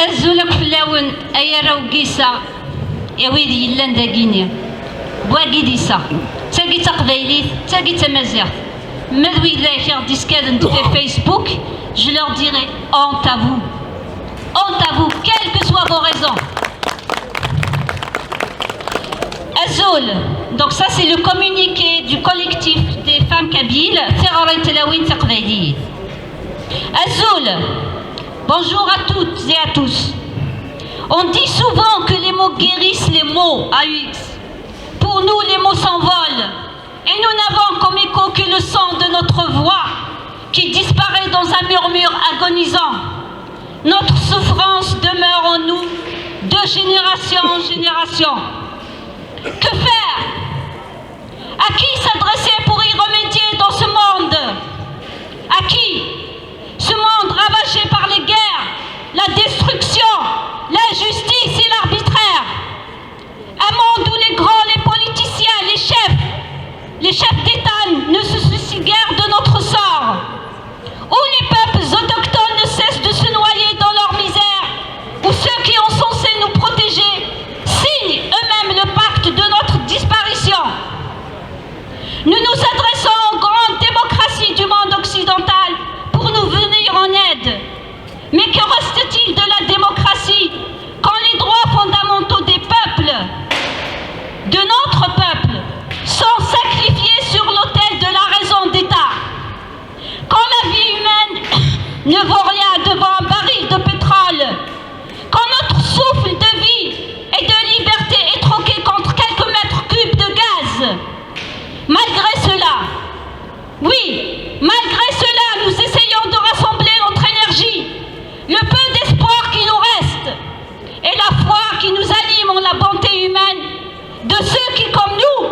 أزولك فلاون أيرو قيسا يا ويلي يلان داقيني بواقي ديسا تاقي تقبايليت تاقي تمازيغ مدوي ذاكر ديسكادن في فيسبوك je leur dirai honte à vous, quelles que soient vos raisons. Azoul, donc ça c'est le communiqué du collectif des femmes kabyles Terrarin Telawin Taqbaili. Azoul, bonjour à toutes et à tous. On dit souvent que les mots guérissent les mots AUX. Pour nous, les mots s'envolent. Et nous n'avons comme écho que le son de notre voix qui disparaît dans un murmure agonisant. Notre souffrance demeure en nous de génération en génération. Que faire? À qui s'adresser pour y remédier dans ce monde? À qui? Ce monde ravagé par les guerres, la destruction, l'injustice et l'arbitraire. Un monde où les grands, les politiciens, les chefs d'État ne se soucient guère de notre sort. Où les peuples autochtones ne cessent de se noyer dans leur misère. Où ceux qui sont censés nous protéger signent eux-mêmes le pacte de notre disparition. Nous nous adressons aux grandes démocraties du monde occidental pour nous venir en aide. Mais que reste-t-il de la démocratie quand les droits fondamentaux des peuples, de notre peuple, sont sacrifiés sur l'autel de la raison d'État? Quand la vie humaine ne vaut rien devant un baril de pétrole, quand notre souffle de vie et de liberté est troqué contre quelques mètres cubes de gaz, malgré cela, oui, malgré cela, nous essayons de rassembler notre énergie, le peu d'espoir qui nous reste, et la foi qui nous anime en la bonté humaine de ceux qui, comme nous,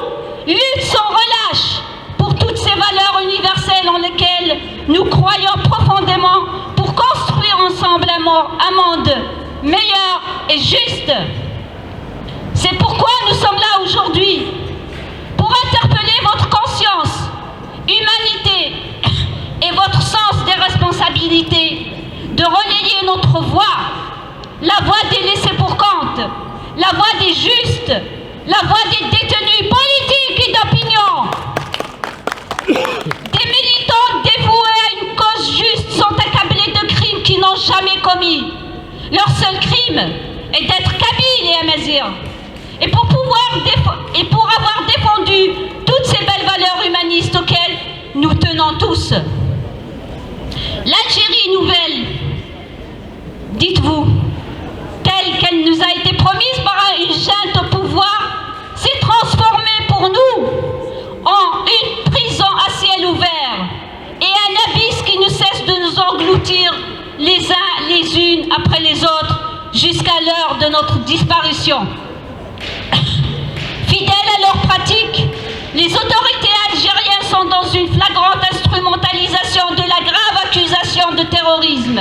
luttent sans relâche pour toutes ces valeurs universelles en lesquelles nous croyons profondément pour construire ensemble un monde meilleur et juste. C'est pourquoi nous sommes là aujourd'hui, pour interpeller votre conscience, humanité et votre sens des responsabilités, de relayer notre voix la voix des laissés-pour-compte, la voix des justes, la voix des détenus politiques et d'opinion. Des militants dévoués à une cause juste sont accablés de crimes qu'ils n'ont jamais commis. Leur seul crime est d'être kabyles et amazirs. Et pour avoir défendu toutes ces belles valeurs humanistes auxquelles nous tenons tous. L'Algérie nouvelle, dites-vous, telle qu'elle nous a été promise par une junte au pouvoir, s'est transformée pour nous en une prison à ciel ouvert et un abysse qui ne cesse de nous engloutir les uns les unes après les autres jusqu'à l'heure de notre disparition. Fidèles à leurs pratiques, les autorités algériennes sont dans une flagrante instrumentalisation de la grave accusation de terrorisme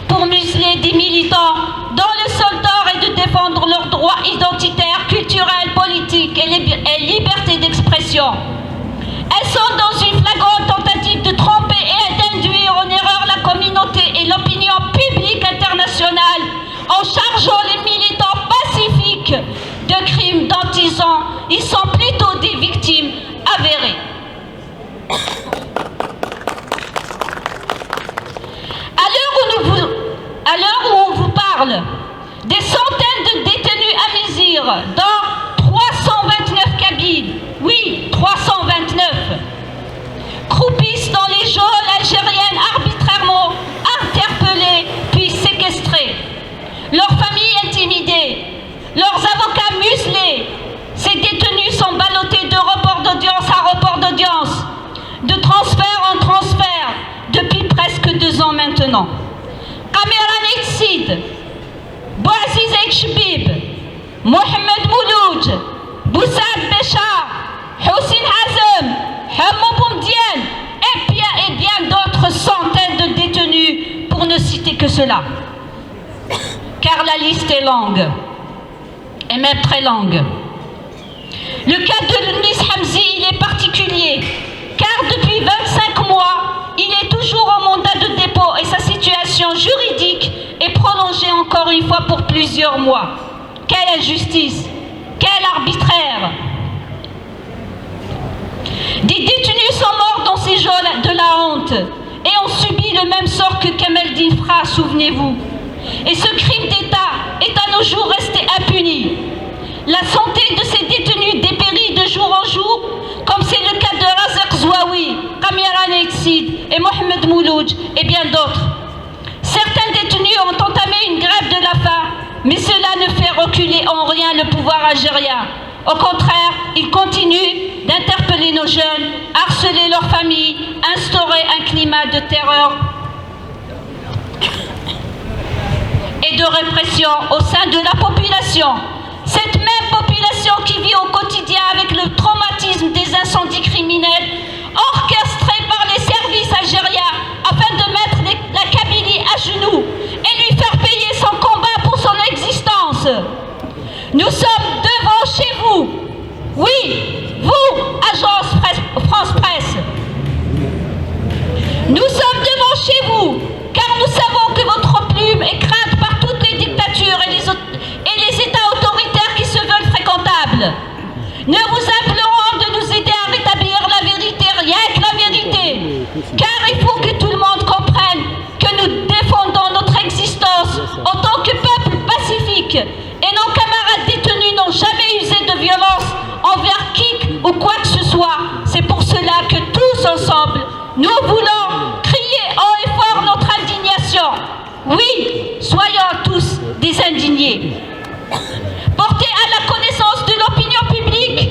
pour museler des militants dont le seul tort est de défendre leurs droits identitaires, culturels, politiques et liberté d'expression. Elles sont dans une flagrante tentative de tromper et d'induire en erreur la communauté et l'opinion publique internationale en chargeant les militants pacifiques de crimes dont ils sont plutôt des victimes avérées. À l'heure où on vous parle, des centaines de détenus à Mézir, dont 329 Kabyles, oui, 329, croupissent dans les geôles algériennes arbitrairement interpellés puis séquestrés, leurs familles intimidées, leurs avocats muselés. Ces détenus sont ballottés de report d'audience à report d'audience, de transfert en transfert, depuis presque 2 ans maintenant. Kamiran Etsid, Bouaziz Ekchbib, Mohamed Mouloud, Boussad Béchar, Houssine Hazem, Hamou Boumdienne et bien d'autres centaines de détenus, pour ne citer que cela. Car la liste est longue, et même très longue. Le cas de Lounis Hamzi, il est particulier, car depuis 25 mois, il est toujours en mandat de dépôt et sa situation juridique est prolongée encore une fois pour plusieurs mois. Quelle injustice! Quel arbitraire! Des détenus sont morts dans ces geôles de la honte et ont subi le même sort que Kamel Dinfra, souvenez-vous. Et ce crime d'État est à nos jours resté impuni. La santé de ces détenus dépérit de jour en jour, comme c'est le cas de Razak Zouaoui, Kamiran Etsid et Mohamed Mouloud et bien d'autres. Certains détenus ont entamé une grève de la faim, mais cela ne fait reculer en rien le pouvoir algérien. Au contraire, ils continuent d'interpeller nos jeunes, harceler leurs familles, instaurer un climat de terreur et de répression au sein de la population. Cette même population qui vit au quotidien avec le traumatisme des incendies criminels orchestrés par les services algériens afin de mettre la Kabylie à genoux et lui faire payer son combat pour son existence. Nous sommes devant chez vous. Oui, vous, agence France Presse. Nous sommes devant chez vous, car nous savons que votre plume est crainte par toutes les dictatures et les États autoritaires qui se veulent fréquentables. Nous vous implorons de nous aider à rétablir la vérité, rien que la vérité, car il faut que tout le monde comprenne que nous défendons notre existence en tant que peuple pacifique et nos camarades détenus n'ont jamais usé de violence envers qui ou quoi que ce soit. C'est pour cela que tous ensemble, nous voulons crier haut et fort notre indignation. Oui, soyons tous des indignés. Porter à la connaissance de l'opinion publique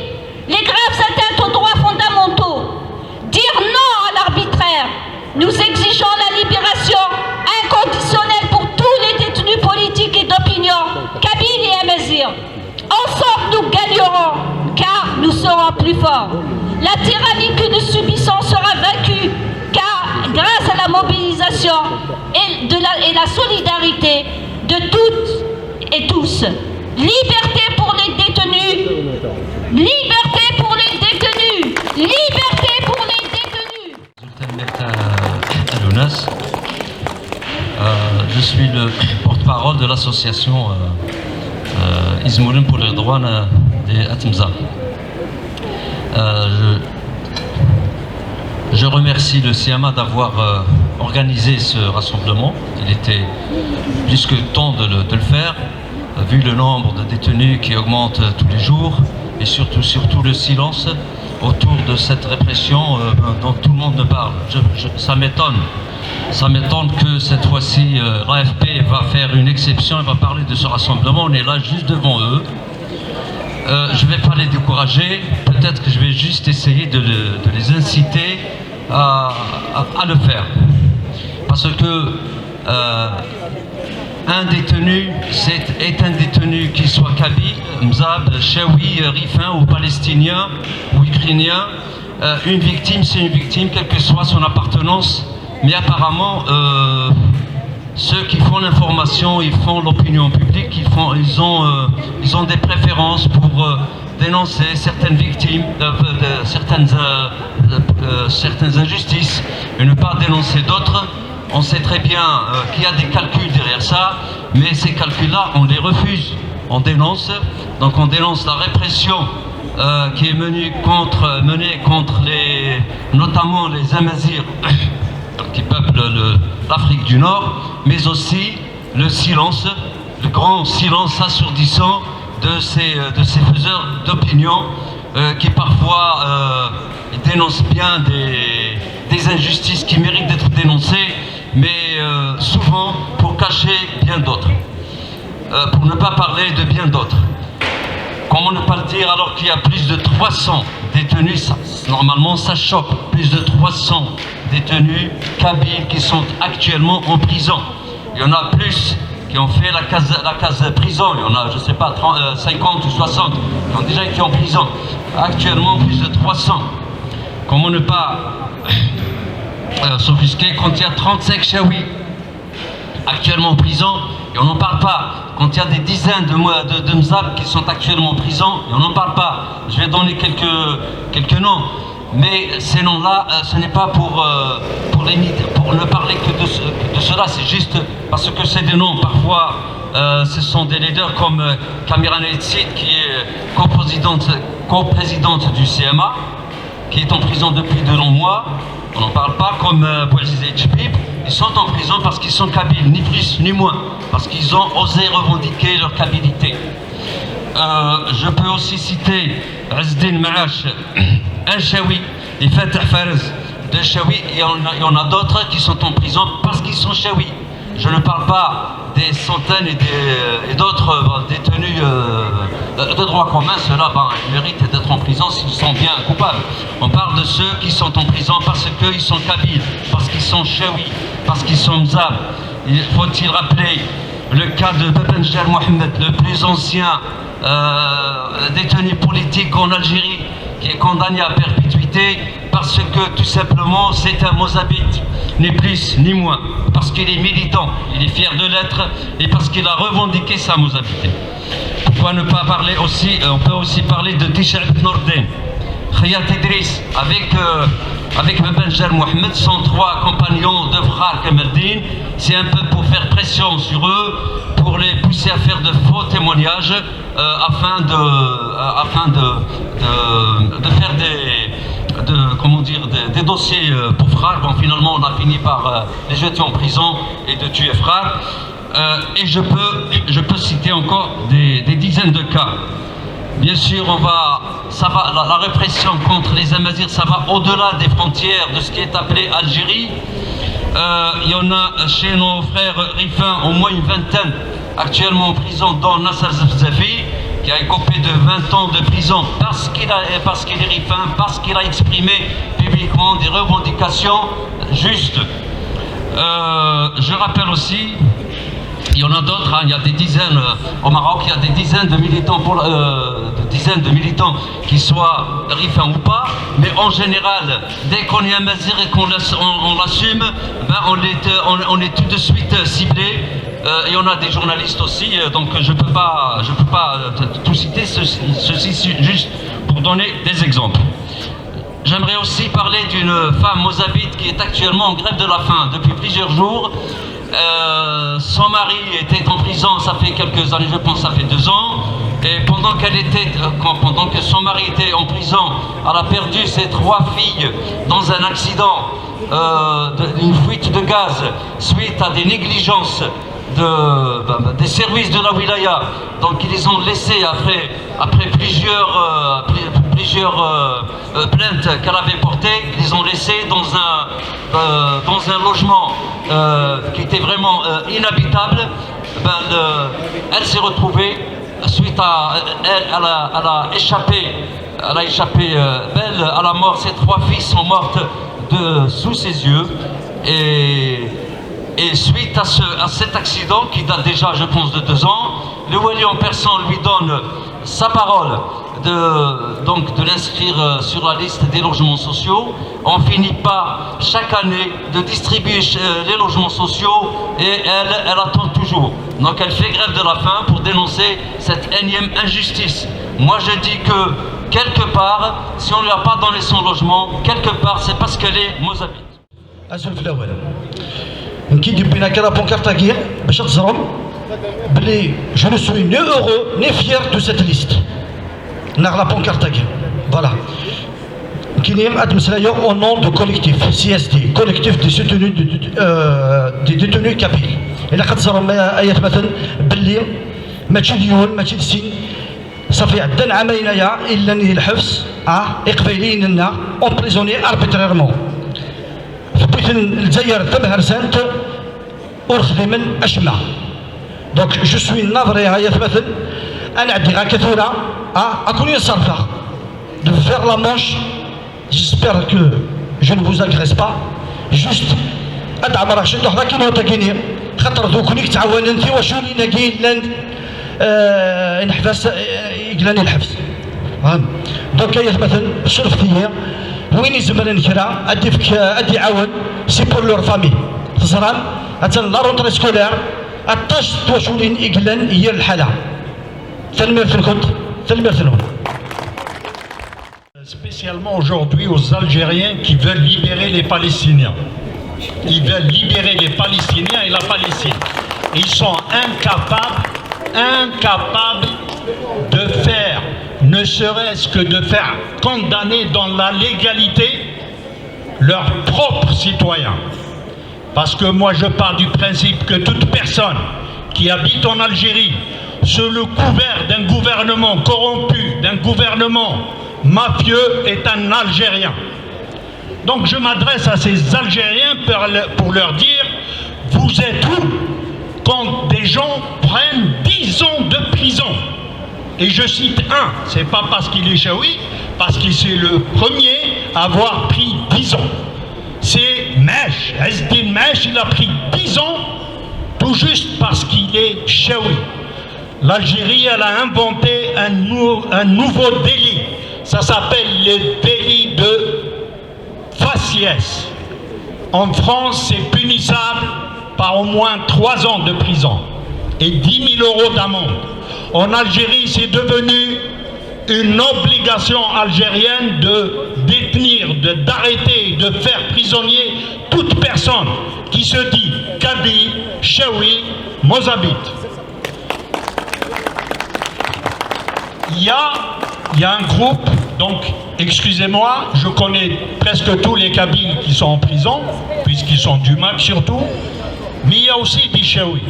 les graves atteintes aux droits fondamentaux. Dire non à l'arbitraire. Nous exigeons la libération inconditionnelle pour tous les détenus politiques et d'opinion, Kabyles et Amazigh. Ensemble, nous gagnerons, car nous serons plus forts. La tyrannie que nous subissons sera vaincue, car grâce à la mobilisation et la solidarité de toutes et tous. Liberté pour les détenus. Liberté pour les détenus. Liberté pour les détenus. Je suis le porte porte-parole de l'association Izmourin pour les droits des Atmza. Je remercie le CIAMA d'avoir organisé ce rassemblement. Il était plus que temps de le faire, vu le nombre de détenus qui augmente tous les jours et surtout le silence autour de cette répression dont tout le monde ne parle. Ça m'étonne. Ça m'étonne que cette fois-ci l'AFP va faire une exception et va parler de ce rassemblement. On est là juste devant eux. Je ne vais pas les décourager. Peut-être que je vais juste essayer de les inciter à le faire. Parce que un détenu est un détenu, qu'il soit kabyle, mzab, chaoui, rifin ou palestinien ou ukrainien. Une victime, c'est une victime, quelle que soit son appartenance. Mais apparemment, ceux qui font l'information, ils font l'opinion publique, ils ont des préférences pour dénoncer certaines victimes, certaines injustices, et ne pas dénoncer d'autres. On sait très bien qu'il y a des calculs derrière ça, mais ces calculs-là, on les refuse, on dénonce. Donc on dénonce la répression qui est menée contre notamment les Amazirs qui peuplent l'Afrique du Nord, mais aussi le silence, le grand silence assourdissant de ces faiseurs d'opinion qui parfois dénoncent bien des injustices qui méritent d'être dénoncées, mais souvent pour cacher bien d'autres, pour ne pas parler de bien d'autres. Comment ne pas le dire alors qu'il y a plus de 300 détenus, normalement ça choque, plus de 300 détenus kabyles qui sont actuellement en prison. Il y en a plus qui ont fait la case prison, il y en a, je ne sais pas, 50 ou 60 qui ont déjà été en prison. Actuellement, plus de 300. Comment ne pas s'offusquer quand il y a 35 chaouis actuellement en prison, et on n'en parle pas. Quand il y a des dizaines de mzab qui sont actuellement en prison, et on n'en parle pas. Je vais donner quelques noms. Mais ces noms-là, ce n'est pas pour ne parler que de cela, c'est juste parce que c'est des noms. Parfois, ce sont des leaders comme Kamira Netsit, qui est coprésidente du CMA, qui est en prison depuis de longs mois. On n'en parle pas, comme Bouaziz Chbib. Ils sont en prison parce qu'ils sont kabyles, ni plus ni moins, parce qu'ils ont osé revendiquer leur kabilité. Je peux aussi citer Azdin Maash, un chaoui, et Fatah Farez, deux chaouis, et il y en a d'autres qui sont en prison parce qu'ils sont chaouis. Je ne parle pas des centaines et d'autres détenus de droit commun, ceux-là méritent d'être en prison s'ils sont bien coupables. On parle de ceux qui sont en prison parce qu'ils sont kabyles, parce qu'ils sont chaouis, parce qu'ils sont mzab. Faut-il rappeler le cas de Bebenjer Mohamed, le plus ancien détenu politique en Algérie, qui est condamné à perpétuité parce que tout simplement c'est un mozabite, ni plus ni moins, parce qu'il est militant, il est fier de l'être et parce qu'il a revendiqué sa mozabité. Pourquoi ne pas parler aussi, on peut aussi parler de Tisha Nordin, Khayat Idriss, avec Bebenjer Mohamed, sont trois compagnons de frères Kamaldine. C'est un peu pour faire pression sur eux, pour les pousser à faire de faux témoignages afin de faire des dossiers pour frères. Bon, finalement, on a fini par les jeter en prison et de tuer frères. Et je peux citer encore des dizaines de cas. Bien sûr, la répression contre les Amazirs, ça va au-delà des frontières de ce qui est appelé Algérie. Il y en a chez nos frères rifins au moins une vingtaine actuellement en prison, dont Nasser Zafzafi, qui a écopé de 20 ans de prison parce qu'il est rifin, parce qu'il a exprimé publiquement des revendications justes. Je rappelle aussi, il y en a d'autres, il y a des dizaines, au Maroc, il y a des dizaines de militants, qui soient rifins ou pas, mais en général, dès qu'on est amazir et qu'on l'assume, on est tout de suite ciblé. Et on a des journalistes aussi, donc je peux pas tout citer, ceci juste pour donner des exemples. J'aimerais aussi parler d'une femme mozabite qui est actuellement en grève de la faim depuis plusieurs jours. Son mari était en prison, ça fait quelques années, je pense, ça fait 2 ans. Et pendant que son mari était en prison, elle a perdu ses 3 filles dans un accident, une fuite de gaz suite à des négligences des services de la wilaya. Donc ils les ont laissés après plusieurs plaintes qu'elle avait portées, ils les ont laissés dans un logement qui était vraiment inhabitable. Elle s'est retrouvée suite à elle a échappé à la mort. Ses 3 filles sont mortes sous ses yeux. Et suite à cet accident qui date déjà, je pense, de 2 ans, le wali en personne lui donne sa parole de l'inscrire sur la liste des logements sociaux. On finit par chaque année de distribuer les logements sociaux et elle attend toujours. Donc elle fait grève de la faim pour dénoncer cette énième injustice. Moi je dis que quelque part, si on ne lui a pas donné son logement, quelque part c'est parce qu'elle est mozabite. نكيدي بينا كلا بونكارتاكير باش تزرم بلي جو نو سوي ني heureux ني فيير دو سيت ليست ناغ لا بونكارتاكير فوالا كاينين ادمسلايو او نون دو كوليكتيف سي اس دي كوليكتيف دي سوتوني دي ديتوني كابيل الا كتزرم ايات مثلا بلي ماشي ديون ماشي السين صافي عندنا عامين يا الا ني الحبس اقبالين لنا اون بريزوني اربيتريرمون في الجزائر تم هرسانت ورخدي من اشمع دونك جو سوي ناظري هاي مثلا انا عندي غا كثوره اكون ينصرفها دو فير لا مانش جيسبيغ كو جو نو فوز اغريس با جوست ادعم راه شنو حنا كيما تاكيني خاطر دوكنيك تعاون انت واش لينا كاين نحبس يقلاني الحبس دونك هي مثلا شرفتي وين يزمر نكرا ادي عاون سي بور لور فامي تزران حتى لا رونتري سكولير الطاش توشولين اقلان هي الحاله تلميرت الكنت تلميرت الهون. Spécialement aujourd'hui aux Algériens qui veulent libérer les Palestiniens. Ils veulent libérer les Palestiniens et la Palestine. Ils sont incapables de faire, ne serait-ce que de faire condamner dans la légalité leurs propres citoyens. Parce que moi je pars du principe que toute personne qui habite en Algérie sous le couvert d'un gouvernement corrompu, d'un gouvernement mafieux est un Algérien. Donc je m'adresse à ces Algériens pour leur dire, vous êtes où quand des gens prennent 10 ans de prison? Et je cite un, c'est pas parce qu'il est chaoui, parce qu'il c'est le premier à avoir pris 10 ans. C'est Mèche, Ezdin Mèche, il a pris 10 ans tout juste parce qu'il est chaoui. L'Algérie, elle a inventé un nouveau délit. Ça s'appelle le délit de faciès. En France, c'est punissable par au moins 3 ans de prison et 10 000 € d'amende. En Algérie, c'est devenu une obligation algérienne de détenir, d'arrêter, de faire prisonnier toute personne qui se dit kabyle, chaoui, mozabite. Il y a un groupe, donc excusez-moi, je connais presque tous les Kabyles qui sont en prison, puisqu'ils sont du MAC surtout, mais il y a aussi des chaouis.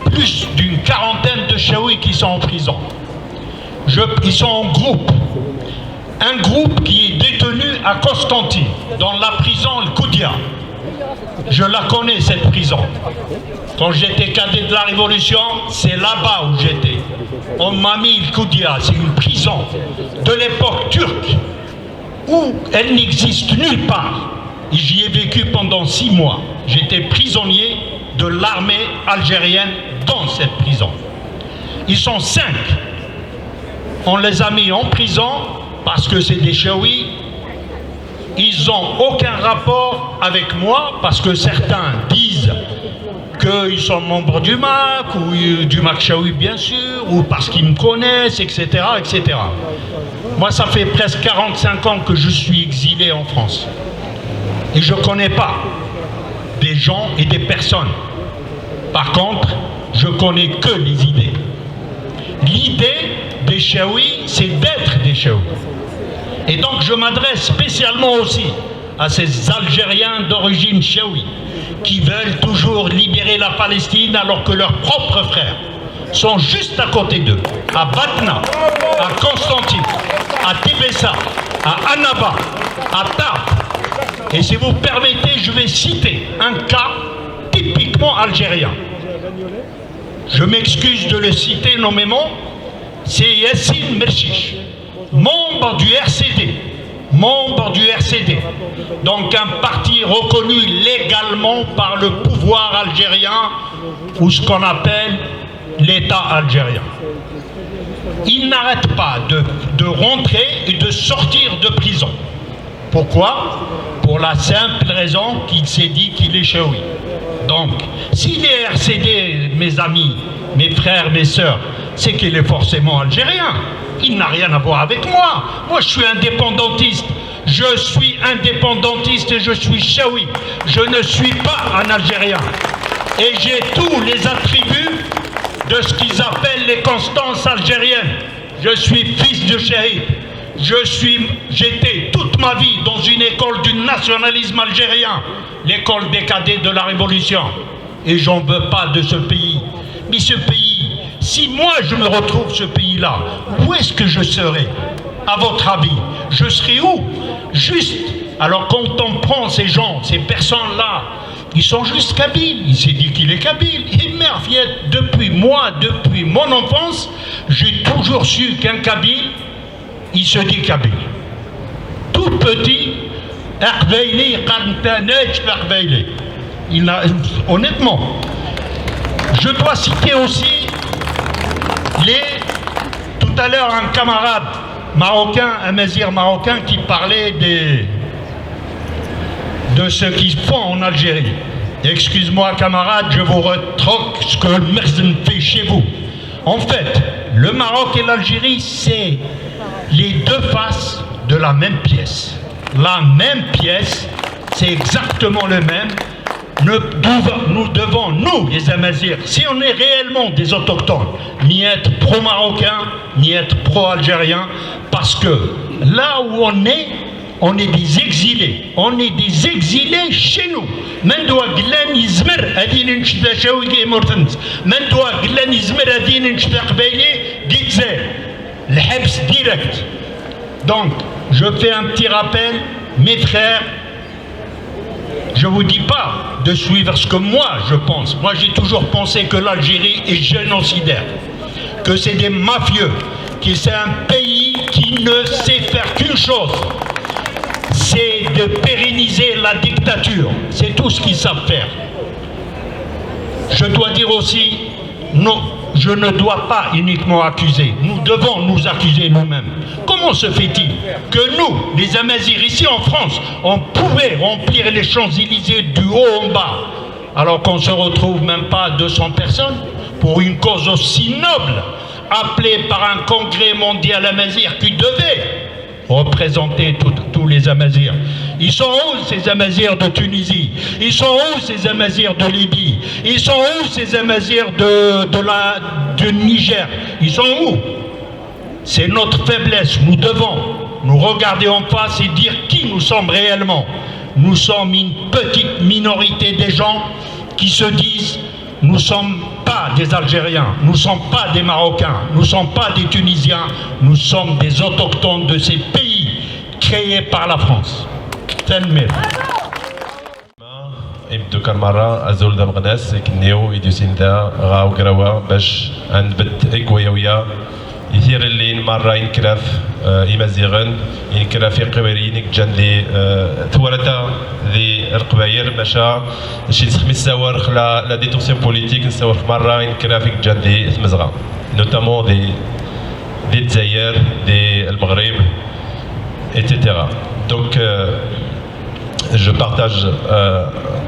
Plus d'une 40aine de chaouis qui sont en prison. Ils sont en groupe. Un groupe qui est détenu à Constantine, dans la prison El Koudia. Je la connais cette prison. Quand j'étais cadet de la Révolution, c'est là-bas où j'étais. On m'a mis El Koudia, c'est une prison de l'époque turque, où elle n'existe nulle part. Et j'y ai vécu pendant 6 mois. J'étais prisonnier de l'armée algérienne dans cette prison. Ils sont 5. On les a mis en prison parce que c'est des chaouis. Ils n'ont aucun rapport avec moi parce que certains disent qu'ils sont membres du MAC ou du MAC chaoui bien sûr, ou parce qu'ils me connaissent, etc., etc. Moi, ça fait presque 45 ans que je suis exilé en France. Et je ne connais pas des gens et des personnes Par contre, je connais que les idées. L'idée des Chaouis, c'est d'être des Chaouis. Et donc je m'adresse spécialement aussi à ces Algériens d'origine Chaoui qui veulent toujours libérer la Palestine alors que leurs propres frères sont juste à côté d'eux, à Batna, à Constantine, à Tébessa, à Annaba, à Tarbes. Et si vous permettez, je vais citer un cas typiquement algérien. Je m'excuse de le citer nommément, c'est Yassine Merchiche, membre du RCD. Membre du RCD, donc un parti reconnu légalement par le pouvoir algérien ou ce qu'on appelle l'État algérien. Il n'arrête pas de rentrer et de sortir de prison. Pourquoi? Pour la simple raison qu'il s'est dit qu'il est chaoui. Donc, s'il est RCD, mes amis, mes frères, mes sœurs, c'est qu'il est forcément algérien. Il n'a rien à voir avec moi. Moi, je suis indépendantiste. Je suis indépendantiste et je suis chaoui. Je ne suis pas un Algérien. Et j'ai tous les attributs de ce qu'ils appellent les constances algériennes. Je suis fils de shahid. J'étais toute ma vie dans une école du nationalisme algérien, l'école des cadets de la Révolution. Et j'en veux pas de ce pays. Mais ce pays, si moi je me retrouve ce pays-là, où est-ce que je serai? À votre avis, je serai où? Juste. Alors quand on prend ces gens, ces personnes-là, ils sont juste kabyles. Il s'est dit qu'il est kabyle. Et merde, depuis mon enfance, j'ai toujours su qu'un kabyle, il se dit kabyle. Tout petit, honnêtement, je dois citer aussi tout à l'heure un camarade marocain, un mazir marocain qui parlait de ce qu'ils font en Algérie. Excuse-moi camarade, je vous retroque ce que le Merzen fait chez vous. En fait, le Maroc et l'Algérie, c'est les deux faces de la même pièce. La même pièce, c'est exactement le même. Nous devons, nous les Amazirs, si on est réellement des autochtones, ni être pro-marocains, ni être pro-algériens, parce que là où on est des exilés. On est des exilés chez nous. Mendoa Glan Izmer, Adin Nchta Shawiki Mortens. Mendoa Glan Izmer, Adin Nchta Qbaili, Gitze. Le Hebs direct. Donc, je fais un petit rappel, mes frères. Je ne vous dis pas de suivre ce que moi je pense. Moi j'ai toujours pensé que l'Algérie est génocidaire, que c'est des mafieux, que c'est un pays qui ne sait faire qu'une chose, c'est de pérenniser la dictature. C'est tout ce qu'ils savent faire. Je dois dire aussi, non, je ne dois pas uniquement accuser. Nous devons nous accuser nous-mêmes. Comment se fait-il que nous, les Amazirs, ici en France, on pouvait remplir les Champs-Élysées du haut en bas, alors qu'on ne se retrouve même pas à 200 personnes pour une cause aussi noble, appelée par un congrès mondial Amazir qui devait représenter tous les Amazirs. Ils sont où ces Amazirs de Tunisie? Ils sont où ces Amazirs de Libye? Ils sont où ces Amazirs de Niger? Ils sont où? C'est notre faiblesse. Nous devons nous regarder en face et dire qui nous sommes réellement. Nous sommes une petite minorité des gens qui se disent nous ne sommes pas des Algériens, nous ne sommes pas des Marocains, nous ne sommes pas des Tunisiens, nous sommes des autochtones de ces pays créés par la France. Telmir. يبدو كان مرة أزول دا مغناس كنيو يدوسين دا غاو قراوا باش نبت إكويويا يثير اللي مرة ينكراف إمازيغن ينكراف يقبرين يكجان دي ثورتا دي القباير ماشا شي تخميس سوار خلا لا ديتونسيون بوليتيك نسوار مرة ينكراف يكجان دي ثمزغا نوتامون دي الجزائر دي المغرب etc. Donc je partage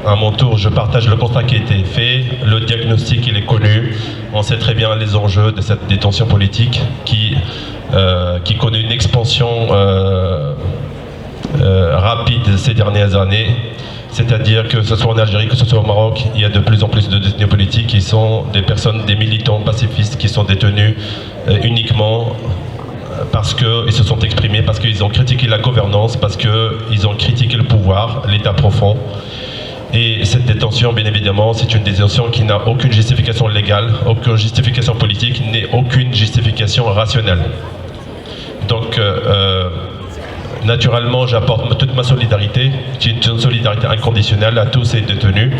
à mon tour, je partage le constat qui a été fait, le diagnostic il est connu, on sait très bien les enjeux de cette détention politique qui connaît une expansion rapide ces dernières années. C'est-à-dire que ce soit en Algérie, que ce soit au Maroc, il y a de plus en plus de détenus politiques qui sont des personnes, des militants pacifistes qui sont détenus uniquement parce qu'ils se sont exprimés, parce qu'ils ont critiqué la gouvernance, parce qu'ils ont critiqué le pouvoir, l'État profond. Et cette détention, bien évidemment, c'est une détention qui n'a aucune justification légale, aucune justification politique, ni aucune justification rationnelle. Donc, naturellement, j'apporte toute ma solidarité, une solidarité inconditionnelle à tous ces détenus.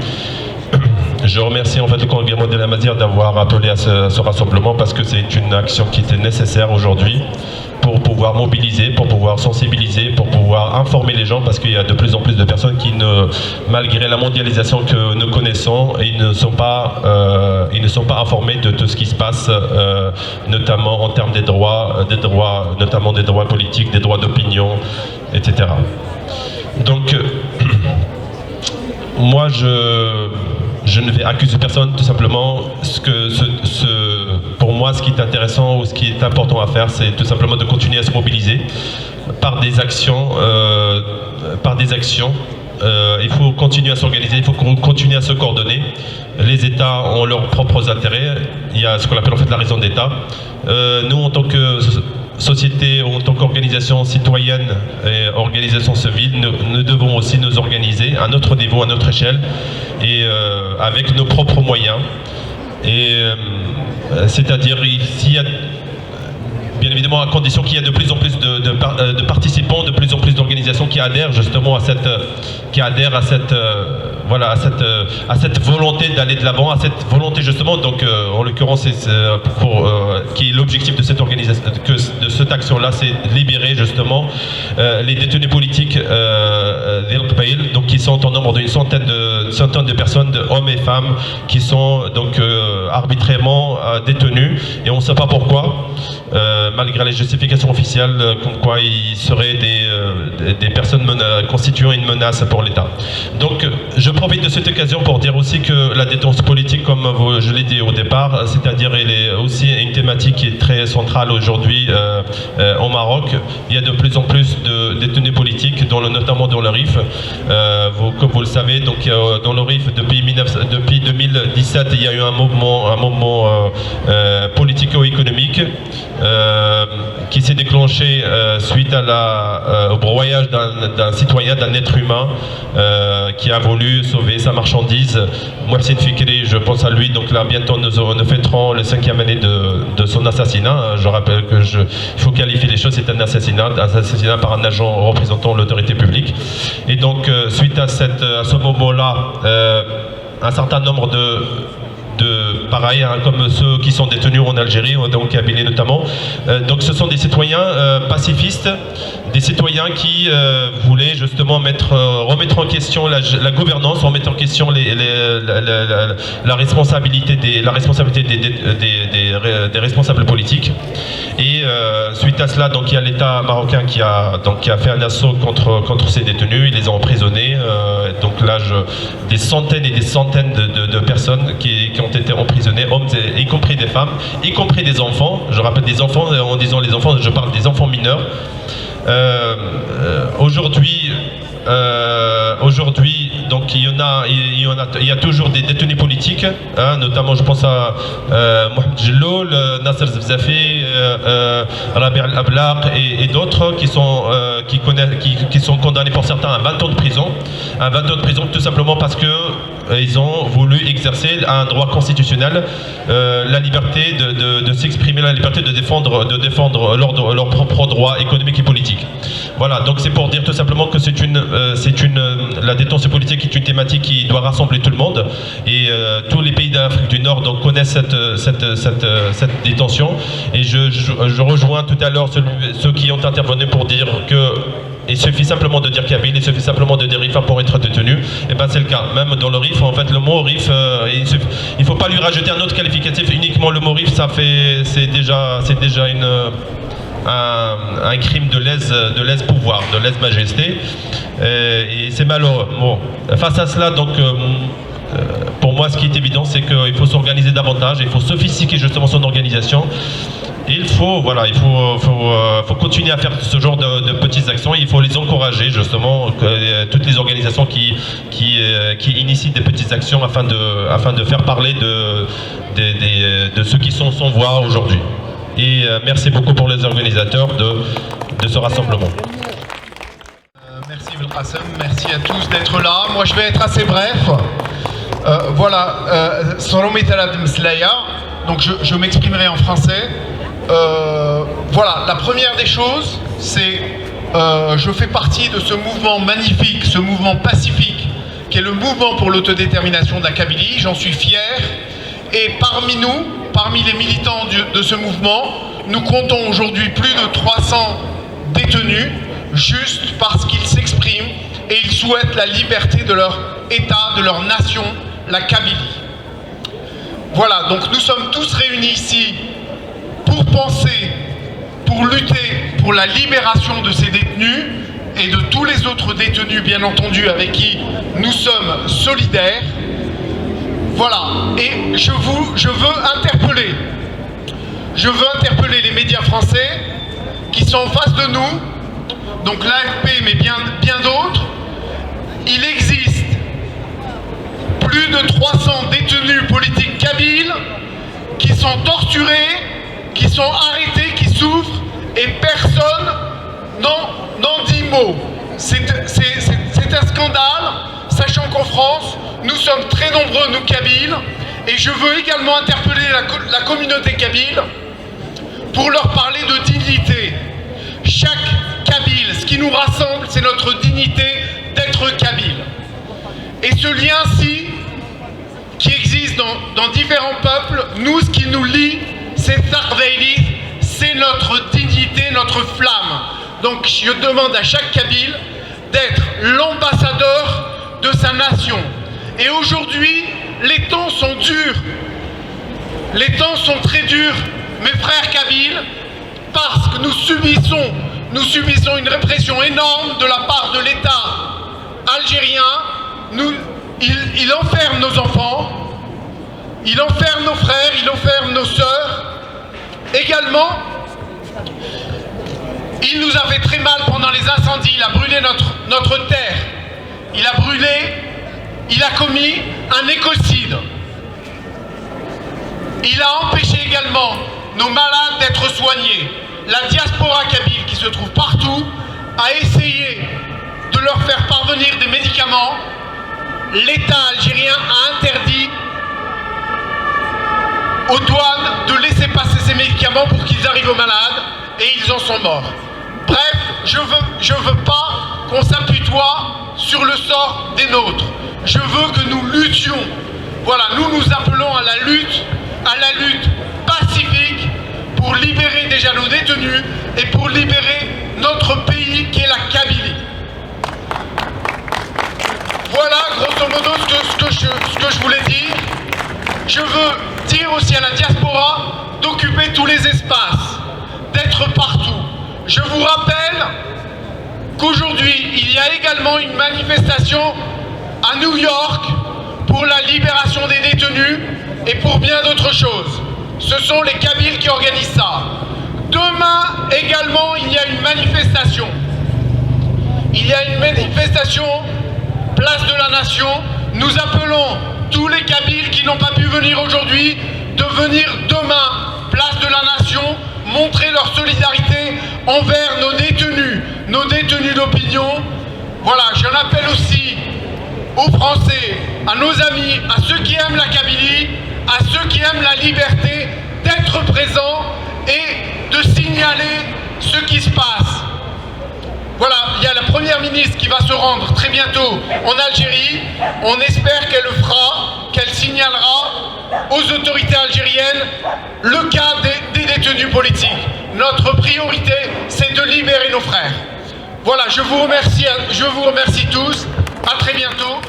Je remercie en fait le Congrès mondial de la Mazir d'avoir appelé à ce rassemblement parce que c'est une action qui était nécessaire aujourd'hui pour pouvoir mobiliser, pour pouvoir sensibiliser, pour pouvoir informer les gens parce qu'il y a de plus en plus de personnes qui, malgré la mondialisation que nous connaissons, ils ne sont pas informés de tout ce qui se passe, notamment en termes des droits, notamment des droits politiques, des droits d'opinion, etc. Donc, moi, je ne vais accuser personne, tout simplement. Pour moi, ce qui est intéressant ou ce qui est important à faire, c'est tout simplement de continuer à se mobiliser par des actions. Il faut continuer à s'organiser, il faut continuer à se coordonner. Les États ont leurs propres intérêts. Il y a ce qu'on appelle en fait la raison d'État. Nous, en tant que société, en tant qu'organisation citoyenne et organisation civile, nous devons aussi nous organiser à notre niveau, à notre échelle et avec nos propres moyens. Et c'est-à-dire s'il y a bien évidemment à condition qu'il y ait de plus en plus de participants, de plus en plus d'organisations qui adhèrent justement à cette volonté d'aller de l'avant, à cette volonté justement, donc en l'occurrence qui est l'objectif de cette organisation, de cette action-là, c'est libérer justement les détenus politiques donc qui sont en nombre d'une centaine de personnes, hommes et femmes, qui sont donc arbitrairement détenus et on ne sait pas pourquoi. Malgré les justifications officielles, comme quoi ils seraient des personnes constituant une menace pour l'État. Donc je profite de cette occasion pour dire aussi que la détention politique, comme je l'ai dit au départ, c'est-à-dire elle est aussi une thématique qui est très centrale aujourd'hui au Maroc. Il y a de plus en plus de détenus politiques, notamment dans le RIF. Comme vous le savez, donc, dans le RIF, depuis 2017, il y a eu un mouvement politico-économique qui s'est déclenché suite au broyage d'un citoyen, d'un être humain qui a voulu sauver sa marchandise. Mohsen Fikri, je pense à lui, donc là bientôt nous fêterons le 5e année de son assassinat. Je rappelle que il faut qualifier les choses, c'est un assassinat par un agent représentant l'autorité publique. Et donc suite à ce moment-là, un certain nombre pareil, hein, comme ceux qui sont détenus en Algérie, en Kabylie notamment. Donc ce sont des citoyens pacifistes, des citoyens qui voulaient justement remettre en question la gouvernance, remettre en question la responsabilité des responsables politiques. Et suite à cela, donc il y a l'État marocain qui a fait un assaut contre ces détenus. Ils les ont emprisonnés. Donc là, des centaines et des centaines de personnes qui ont été emprisonnées, hommes, y compris des femmes, y compris des enfants. Je rappelle des enfants, en disant les enfants, je parle des enfants mineurs. Aujourd'hui, donc il y a toujours des détenus politiques, hein, notamment je pense à Mohamed Jelloul, Nasser Zefzafi, Rabi Al-Ablaq et d'autres qui sont condamnés pour certains à 20 ans de prison. À 20 ans de prison tout simplement parce que ils ont voulu exercer un droit constitutionnel, la liberté de s'exprimer, la liberté de défendre leurs propres droits économiques et politiques. Voilà, donc c'est pour dire tout simplement que la détention politique est une thématique qui doit rassembler tout le monde et tous les pays d'Afrique du Nord donc, connaissent cette détention et je rejoins tout à l'heure ceux qui ont intervenu pour dire que il suffit simplement de dire Kabyle, il suffit simplement de dire Rifa pour être détenu. Et bien c'est le cas. Même dans le RIF, en fait, le mot RIF, il ne faut pas lui rajouter un autre qualificatif. Uniquement le mot RIF, c'est déjà un crime de lèse-pouvoir, de lèse-majesté. Et c'est malheureux. Bon. Face à cela, donc, pour moi, ce qui est évident, c'est qu'il faut s'organiser davantage, il faut sophistiquer justement son organisation. Et il faut continuer à faire ce genre de petites actions. Il faut les encourager justement, toutes les organisations qui initient des petites actions afin de faire parler de ceux qui sont sans voix aujourd'hui. Et merci beaucoup pour les organisateurs de ce rassemblement. Merci Belkacem, merci à tous d'être là. Moi je vais être assez bref. Voilà, donc je m'exprimerai en français. Voilà, la première des choses, c'est je fais partie de ce mouvement magnifique, ce mouvement pacifique, qui est le mouvement pour l'autodétermination de la Kabylie. J'en suis fier. Et parmi nous, parmi les militants de ce mouvement, nous comptons aujourd'hui plus de 300 détenus, juste parce qu'ils s'expriment et ils souhaitent la liberté de leur État, de leur nation, la Kabylie. Voilà, donc nous sommes tous réunis ici pour penser, pour lutter pour la libération de ces détenus et de tous les autres détenus, bien entendu, avec qui nous sommes solidaires. Voilà, et je veux interpeller les médias français qui sont en face de nous, donc l'AFP, mais bien d'autres. Il existe plus de 300 détenus politiques kabyles qui sont torturés, qui sont arrêtés, qui souffrent, et personne n'en dit mot. C'est un scandale, sachant qu'en France, nous sommes très nombreux, nous Kabyles, et je veux également interpeller la communauté kabyle pour leur parler de dignité. Chaque Kabyle, ce qui nous rassemble, c'est notre dignité d'être Kabyle. Et ce lien-ci, qui existe dans différents peuples, nous, ce qui nous lie, c'est Sarveilis, c'est notre dignité, notre flamme. Donc je demande à chaque Kabyle d'être l'ambassadeur de sa nation. Et aujourd'hui, les temps sont durs. Les temps sont très durs, mes frères kabyles, parce que nous subissons une répression énorme de la part de l'État algérien. Il enferme nos enfants, il enferme nos frères, il enferme nos sœurs. Également, il nous a fait très mal pendant les incendies, il a brûlé notre terre. Il a commis un écocide. Il a empêché également nos malades d'être soignés. La diaspora kabyle qui se trouve partout a essayé de leur faire parvenir des médicaments. L'État algérien a interdit aux douanes de laisser passer ces médicaments pour qu'ils arrivent aux malades, et ils en sont morts. Bref, je veux pas qu'on s'apitoie sur le sort des nôtres. Je veux que nous luttions. Voilà, nous appelons à la lutte pacifique pour libérer déjà nos détenus et pour libérer notre pays qui est la Kabylie. Voilà grosso modo ce que je voulais dire. Je veux dire aussi à la diaspora d'occuper tous les espaces, d'être partout. Je vous rappelle qu'aujourd'hui, il y a également une manifestation à New York pour la libération des détenus et pour bien d'autres choses. Ce sont les Kabyles qui organisent ça. Demain également, il y a une manifestation. Il y a une manifestation place de la Nation. Nous appelons tous les Kabyles qui n'ont pas pu venir aujourd'hui de venir demain, place de la Nation, montrer leur solidarité envers nos détenus d'opinion. Voilà, j'en appelle aussi aux Français, à nos amis, à ceux qui aiment la Kabylie, à ceux qui aiment la liberté, d'être présents et de signaler ce qui se passe. Voilà, il y a la première ministre qui va se rendre très bientôt en Algérie. On espère qu'elle le fera, qu'elle signalera aux autorités algériennes le cas des détenus politiques. Notre priorité, c'est de libérer nos frères. Voilà, je vous remercie tous. À très bientôt.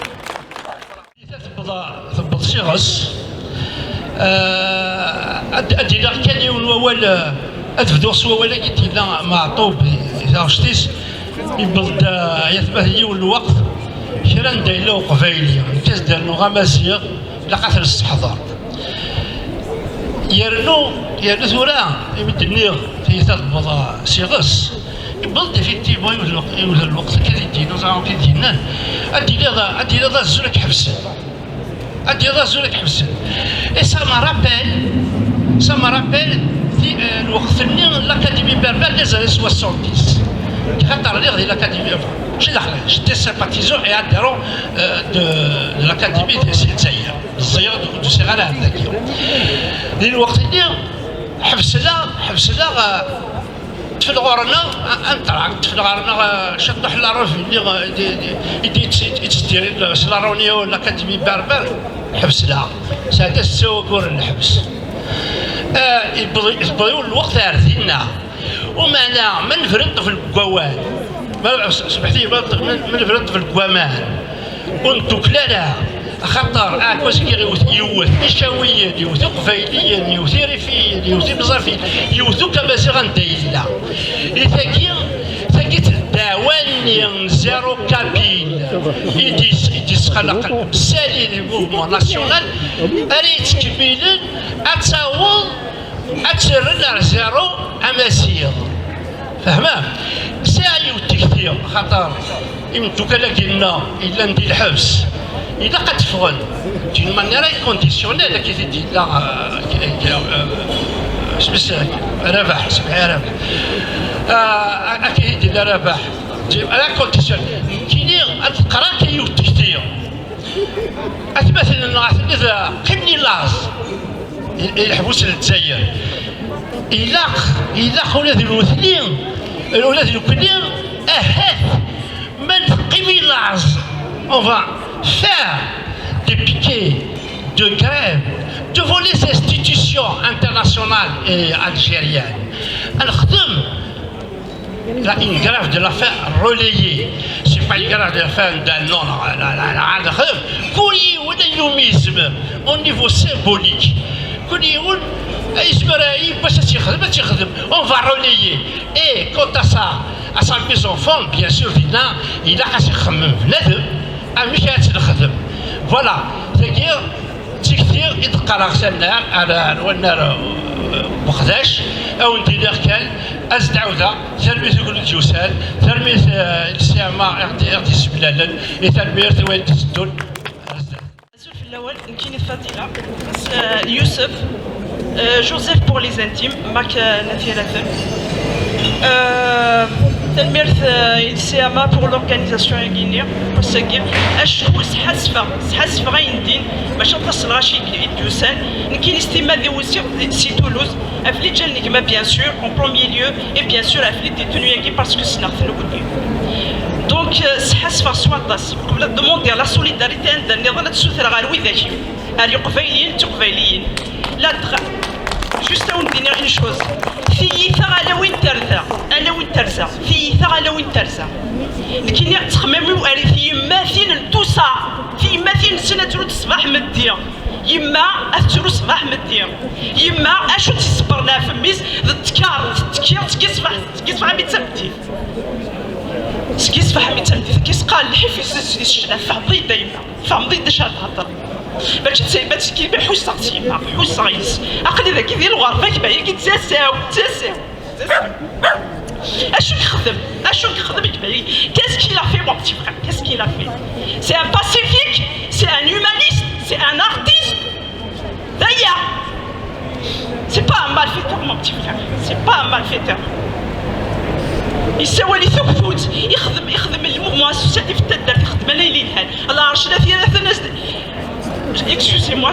يبدا يتبهيو الوقت كران دايلو قبايلي كاس دانو غماسية لقاتل الاستحضار يرنو ثورة يمد النير في ثلاث بضع سيغس يبلد effectivement يوجد الوقت كذي دينا زعما كذي دينا أدي لذا زولك حبسن أدي لذا زولك حبسن et ça me rappelle الوقت اللي l'Académie berbère des années 70 خاطر لي l'Académie j'étais sympathisant et adhérent de l'Académie de Zaïre de Serrana هذاك الوقت اللي حبسنا تفلغورنا انتراكت تفلغورنا شطوا حلا رفي اللي يتستير سلارونيا ولا الأكاديمي بربر حبسنا ساعات السوق الحبس يبغيو الوقت عارفيننا ومعنا ما نفرط في القوان سمحتي ما نفرط في القوامان ونتو كلالا خطر كواش يوث نشاويا يوث قفايليا يوث ريفيا يوث بزرفي يوث كمازيغ ندايلا ثاقيت الدعواني زيرو كابين يديس خلق سالي الموفمون ناسيونال اريد كبيلا اتساوض اتسرن على زيرو امازيغ فهمه ساعي والتكثير خطر يمتو كلا قلنا الا ندير الحبس إذا قد فغن d'une manière inconditionnelle كي تدي لا سبيسيال ربح سبحان ربح أكيد لا ربح لا كونديسيون كيني القرا كيو تكتير مثلا إذا قبني لاز يحبس للجزائر إلا ولاد المثلين ولاد الكلين أهات من قبني لاز on va faire des piquets de grève devant les institutions internationales et algériennes. Là, une grève de la faim relayée. Ce n'est pas une grève de la faim d'un non. Au niveau symbolique. On va relayer. Et quant à ça, à sa maison-enfant, bien sûr, il a cassé voilà, c'est-à-dire تكثير يتقرا سنار على والنار بقداش او ندير كان ازد عوده تربيه كل جوسان تربيه الاستعمار اعطي سبلالا تربيه والد الدول في الاول نكيني فضيله يوسف جوزيف بور لي زانتيم ماك نثيرثن تنميرث السيامة pour l'organisation guinéenne وساقي أشكو سحاسفة غاين دين باش نتصل غاشي يدوسان نكين استماع دي وسيق سي تولوز أفلي جال نجمة بيان سور en premier lieu et bien sûr أفلي détenus ياكي parce que سنغث نقولي donc سحاسفة سواطاس قبل دموندير لا سوليداريتي عند النظام تسوثر غير وذاكي هاري قبايليين تقبايليين لا juste on dire une chose ثيثا على وين ترزا ثيثا على وين ترزا لكن تخمموا على في يماثل توسا في يماثل سنة الصباح مدية يما أثرو صباح مدية يما أشو تصبر لها فميس التكار تكيصبح ميتمتي تكيصبح ميتمتي كيسقال الحفيز فهمضي دايما فهمضي داش هتهضر باش تسيبات كي بحوس صغتي بحوس صغيس عقلي ذاك ديال الغرفه كيبان كيتساساو اش يخدم كيبان qu'est-ce qu'il a fait mon petit frère qu'est-ce qu'il a fait c'est un pacifique c'est un humaniste c'est un artiste d'ailleurs c'est pas un malfaiteur mon petit frère c'est pas un malfaiteur يسوى لي ثبوت يخدم الموفمون اسوسياتيف التدار يخدم ليلي الحال الله عرشنا فيها ثلاث ناس excusez-moi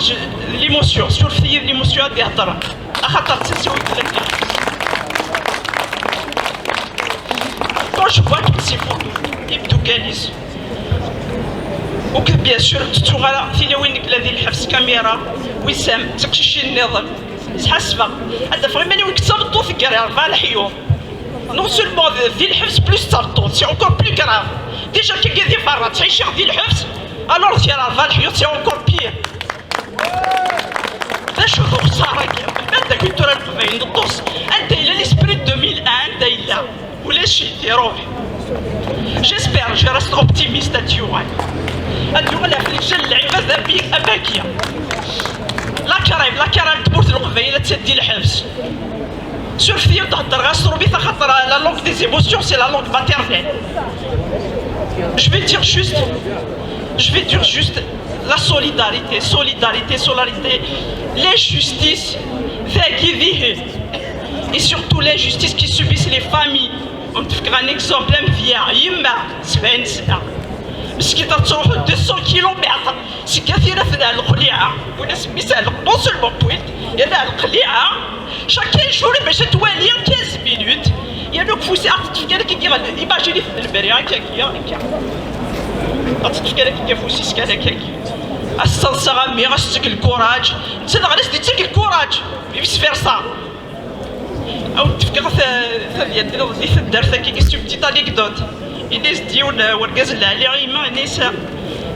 l'émotion sur l'émotion هذه هضره خاطر تسوي كذا quand je vois toutes ces photos يبدو كاليس وكذا bien sûr تتوغالا فينا وينك الذي الحبس كاميرا وسام تكشي النظام حسبه هذا فريماني وين كتصابطو في كاري 4 الحيوم non seulement ذي الحبس بلوس ترطون سي encore plus grave déjà كي كذي فرات تعيشي ذي الحبس alors ذي 4 الحيوم سي encore pire شو خساره انت كنت راك باين الطوس انت الى ليسبري 2001 انت الى ولا شي ديروه جيسبر جو رست اوبتيميست اتيوان اديو لا في الجل العباد بيك اباكيه لا كرايب تبورت القبيله تسدي الحبس سورفي وتهضر غير سروبيث خاطر لا لونغ دي زيموسيون سي لا لونغ ماتيرنيل je vais dire juste la solidarité l'injustice et surtout l'injustice qui subissent les familles ونتفكر un exemple مزيان يما 70 سنه مسكينه تروحوا 200 كيلومتر سي كثيره في القليعه ولا سميتها نون سولمون بوينت يا القليعه شاكين جور باش توالي 15 مينوت يا لو فوسي تفكر كي ايماجيني في البريه هكا تفكر كي فوسي سكان هكا السلسة غامي غاستك الكوراج نتا غالاش ديتك الكوراج بيس فيرسا او تفكر ديال اللي في الدرس كي كيستو بتيت انيكدوت الناس ديال وركاز العلي غيما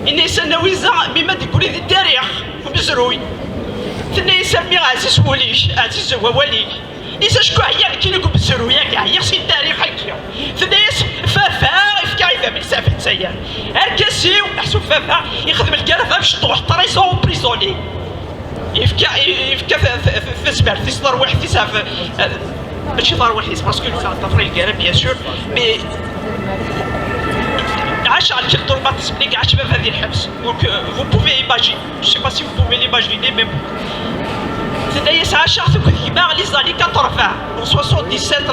الناس نويزا بما تقولي ذي التاريخ وبزروي الناس مي عزيز وليش عزيز هو وليك نيسا شكو عيا كي نقول بزروي كاع يخشي التاريخ هكا الناس فافا يفكا من سافه تسير هركاسي ونحسو فافا يخدم الكرفه باش تروح طريسون بريزوني يفكا في زبر في صدر واحد في سافه ماشي دار واحد باسكو تفري الكرا بيان سور مي عاش على الكتروماتيزم اللي كاع شباب هذه الحبس دونك فو بوفي ايماجين جو سي با سي فو بوفي ليماجيني مي c'est عاشا في كثيبا لي زاني 80 و 77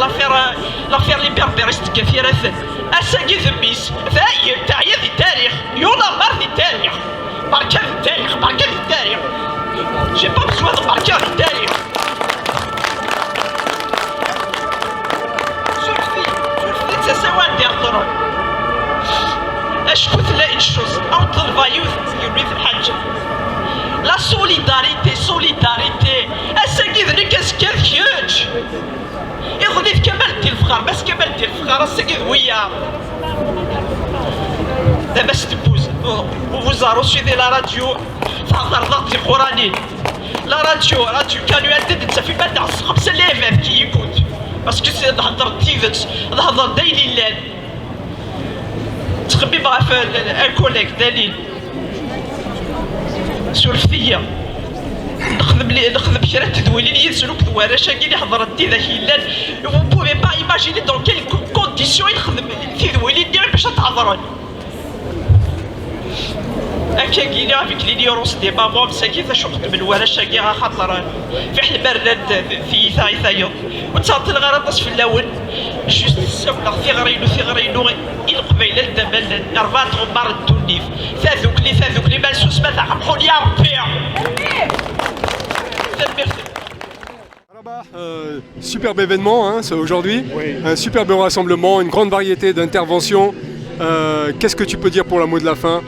لافير لي بيربيرست كثيرة اساكي ذبيس فاي تعيا ذي التاريخ يولا مار ذي التاريخ بركة ذي التاريخ بركة ذي التاريخ جي با بزوان ذي بركة ذي التاريخ شوفي تساوان دي الضرر اشكو تلاقي الشوز او تلفايوث يوري في الحاجة لا سوليداريتي اساكي ذلك اسكال خيوج يظني كمال ديال الفخار بس كمال ديال الفخار اساكي ذويا دابا ستبوز وفوز روسي دي لا راديو تهضر ضغط قراني لا راديو كانوا يعدد في بعد 5000 كي يكوت باسكو سي تهضر تيفت تهضر دايلي لان تخبي بغا في الكوليك دليل سورفيه نخدم شرا تدويل اللي ينسلوك دواره شاكي اللي حضرت دي ذاك اللان vous pouvez pas imaginer dans quelles conditions يخدم تدويل اللي باش تهضرون هكا كاين افيك لي نيورونس دي بابا مساكين فاش خدم الورا شاكي خاطر في حل برد في ثايثايو وتصاطل غير طاس في الاول جوست سبلا ثغرينو القبيله دابا نرفات غبار الدونيف ثاذوك لي مالسوس ما تعرفوا يا ربي Superbe événement hein, aujourd'hui, un superbe rassemblement, une grande variété d'interventions. Qu'est-ce que tu peux dire pour le mot de la fin?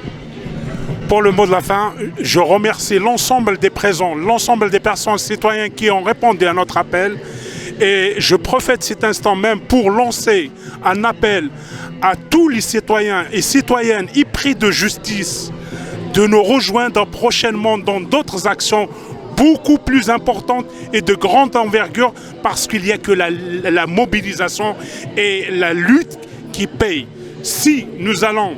Pour le mot de la fin, je remercie l'ensemble des présents, l'ensemble des personnes citoyens qui ont répondu à notre appel. Et je profite cet instant même pour lancer un appel à tous les citoyens et citoyennes épris de justice de nous rejoindre prochainement dans d'autres actions beaucoup plus importante et de grande envergure parce qu'il n'y a que la mobilisation et la lutte qui paye. Si nous allons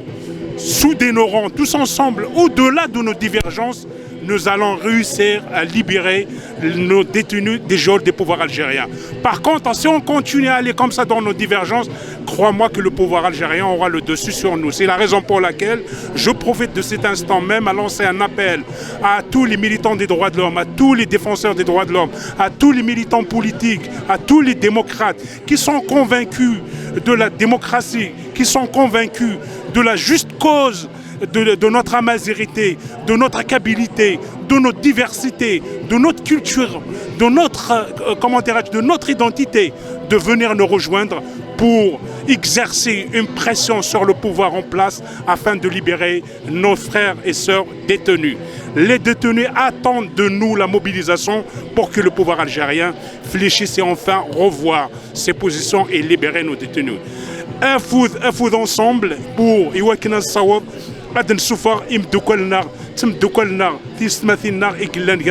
souder nos rangs tous ensemble, au-delà de nos divergences, nous allons réussir à libérer nos détenus des geôles des pouvoirs algériens. Par contre, si on continue à aller comme ça dans nos divergences, crois-moi que le pouvoir algérien aura le dessus sur nous. C'est la raison pour laquelle je profite de cet instant même à lancer un appel à tous les militants des droits de l'homme, à tous les défenseurs des droits de l'homme, à tous les militants politiques, à tous les démocrates qui sont convaincus de la démocratie, qui sont convaincus de la juste cause de notre amazérité, de notre akabilité, de notre diversité, de notre culture, de notre identité, de venir nous rejoindre pour exercer une pression sur le pouvoir en place afin de libérer nos frères et sœurs détenus. Les détenus attendent de nous la mobilisation pour que le pouvoir algérien fléchisse et enfin revoir ses positions et libérer nos détenus. Un food ensemble pour Iwakina Sawab. غادي نشوفوا يمدوا كلنا تمدوكلنا تيستماثلنا إكلان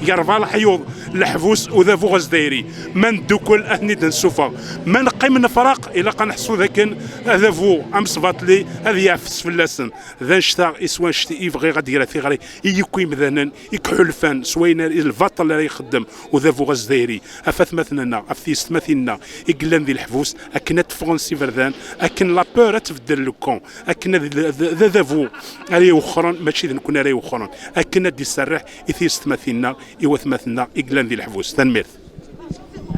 يرفع الحيوض الحبوس وذا فوغز دايري من دوكل أهني دنسوفا من قيم نفرق إلا قنحسو ذاك هذا فو أمصفات لي هذا يعفس في اللسن ذا نشتا إسوان شتي يبغي غادي يرى في غري يكوي مثلا يكحلفان سوينا الفاطل اللي يخدم وذا فوغز دايري أفاث مثلنا أفثيست مثلنا إكلان ذي الحبوس أكنا تفرنسي فردان أكن لابور تبدل لكون أكنا ذا فو عليه وخرا ماشي نكون عليه وخرا أكنا دي سرح إثيست مثلنا إوث مثلنا إكلان ذي الحبوس تنمير.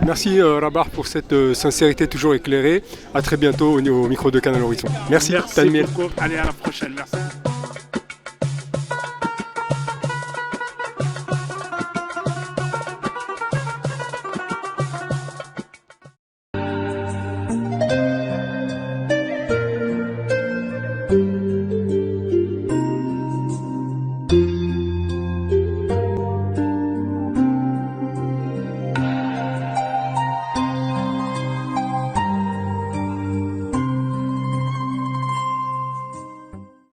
Merci Rabah pour cette sincérité toujours éclairée. À très bientôt au micro de Canal Horizon. Merci. Merci beaucoup. Allez, à la prochaine. Merci.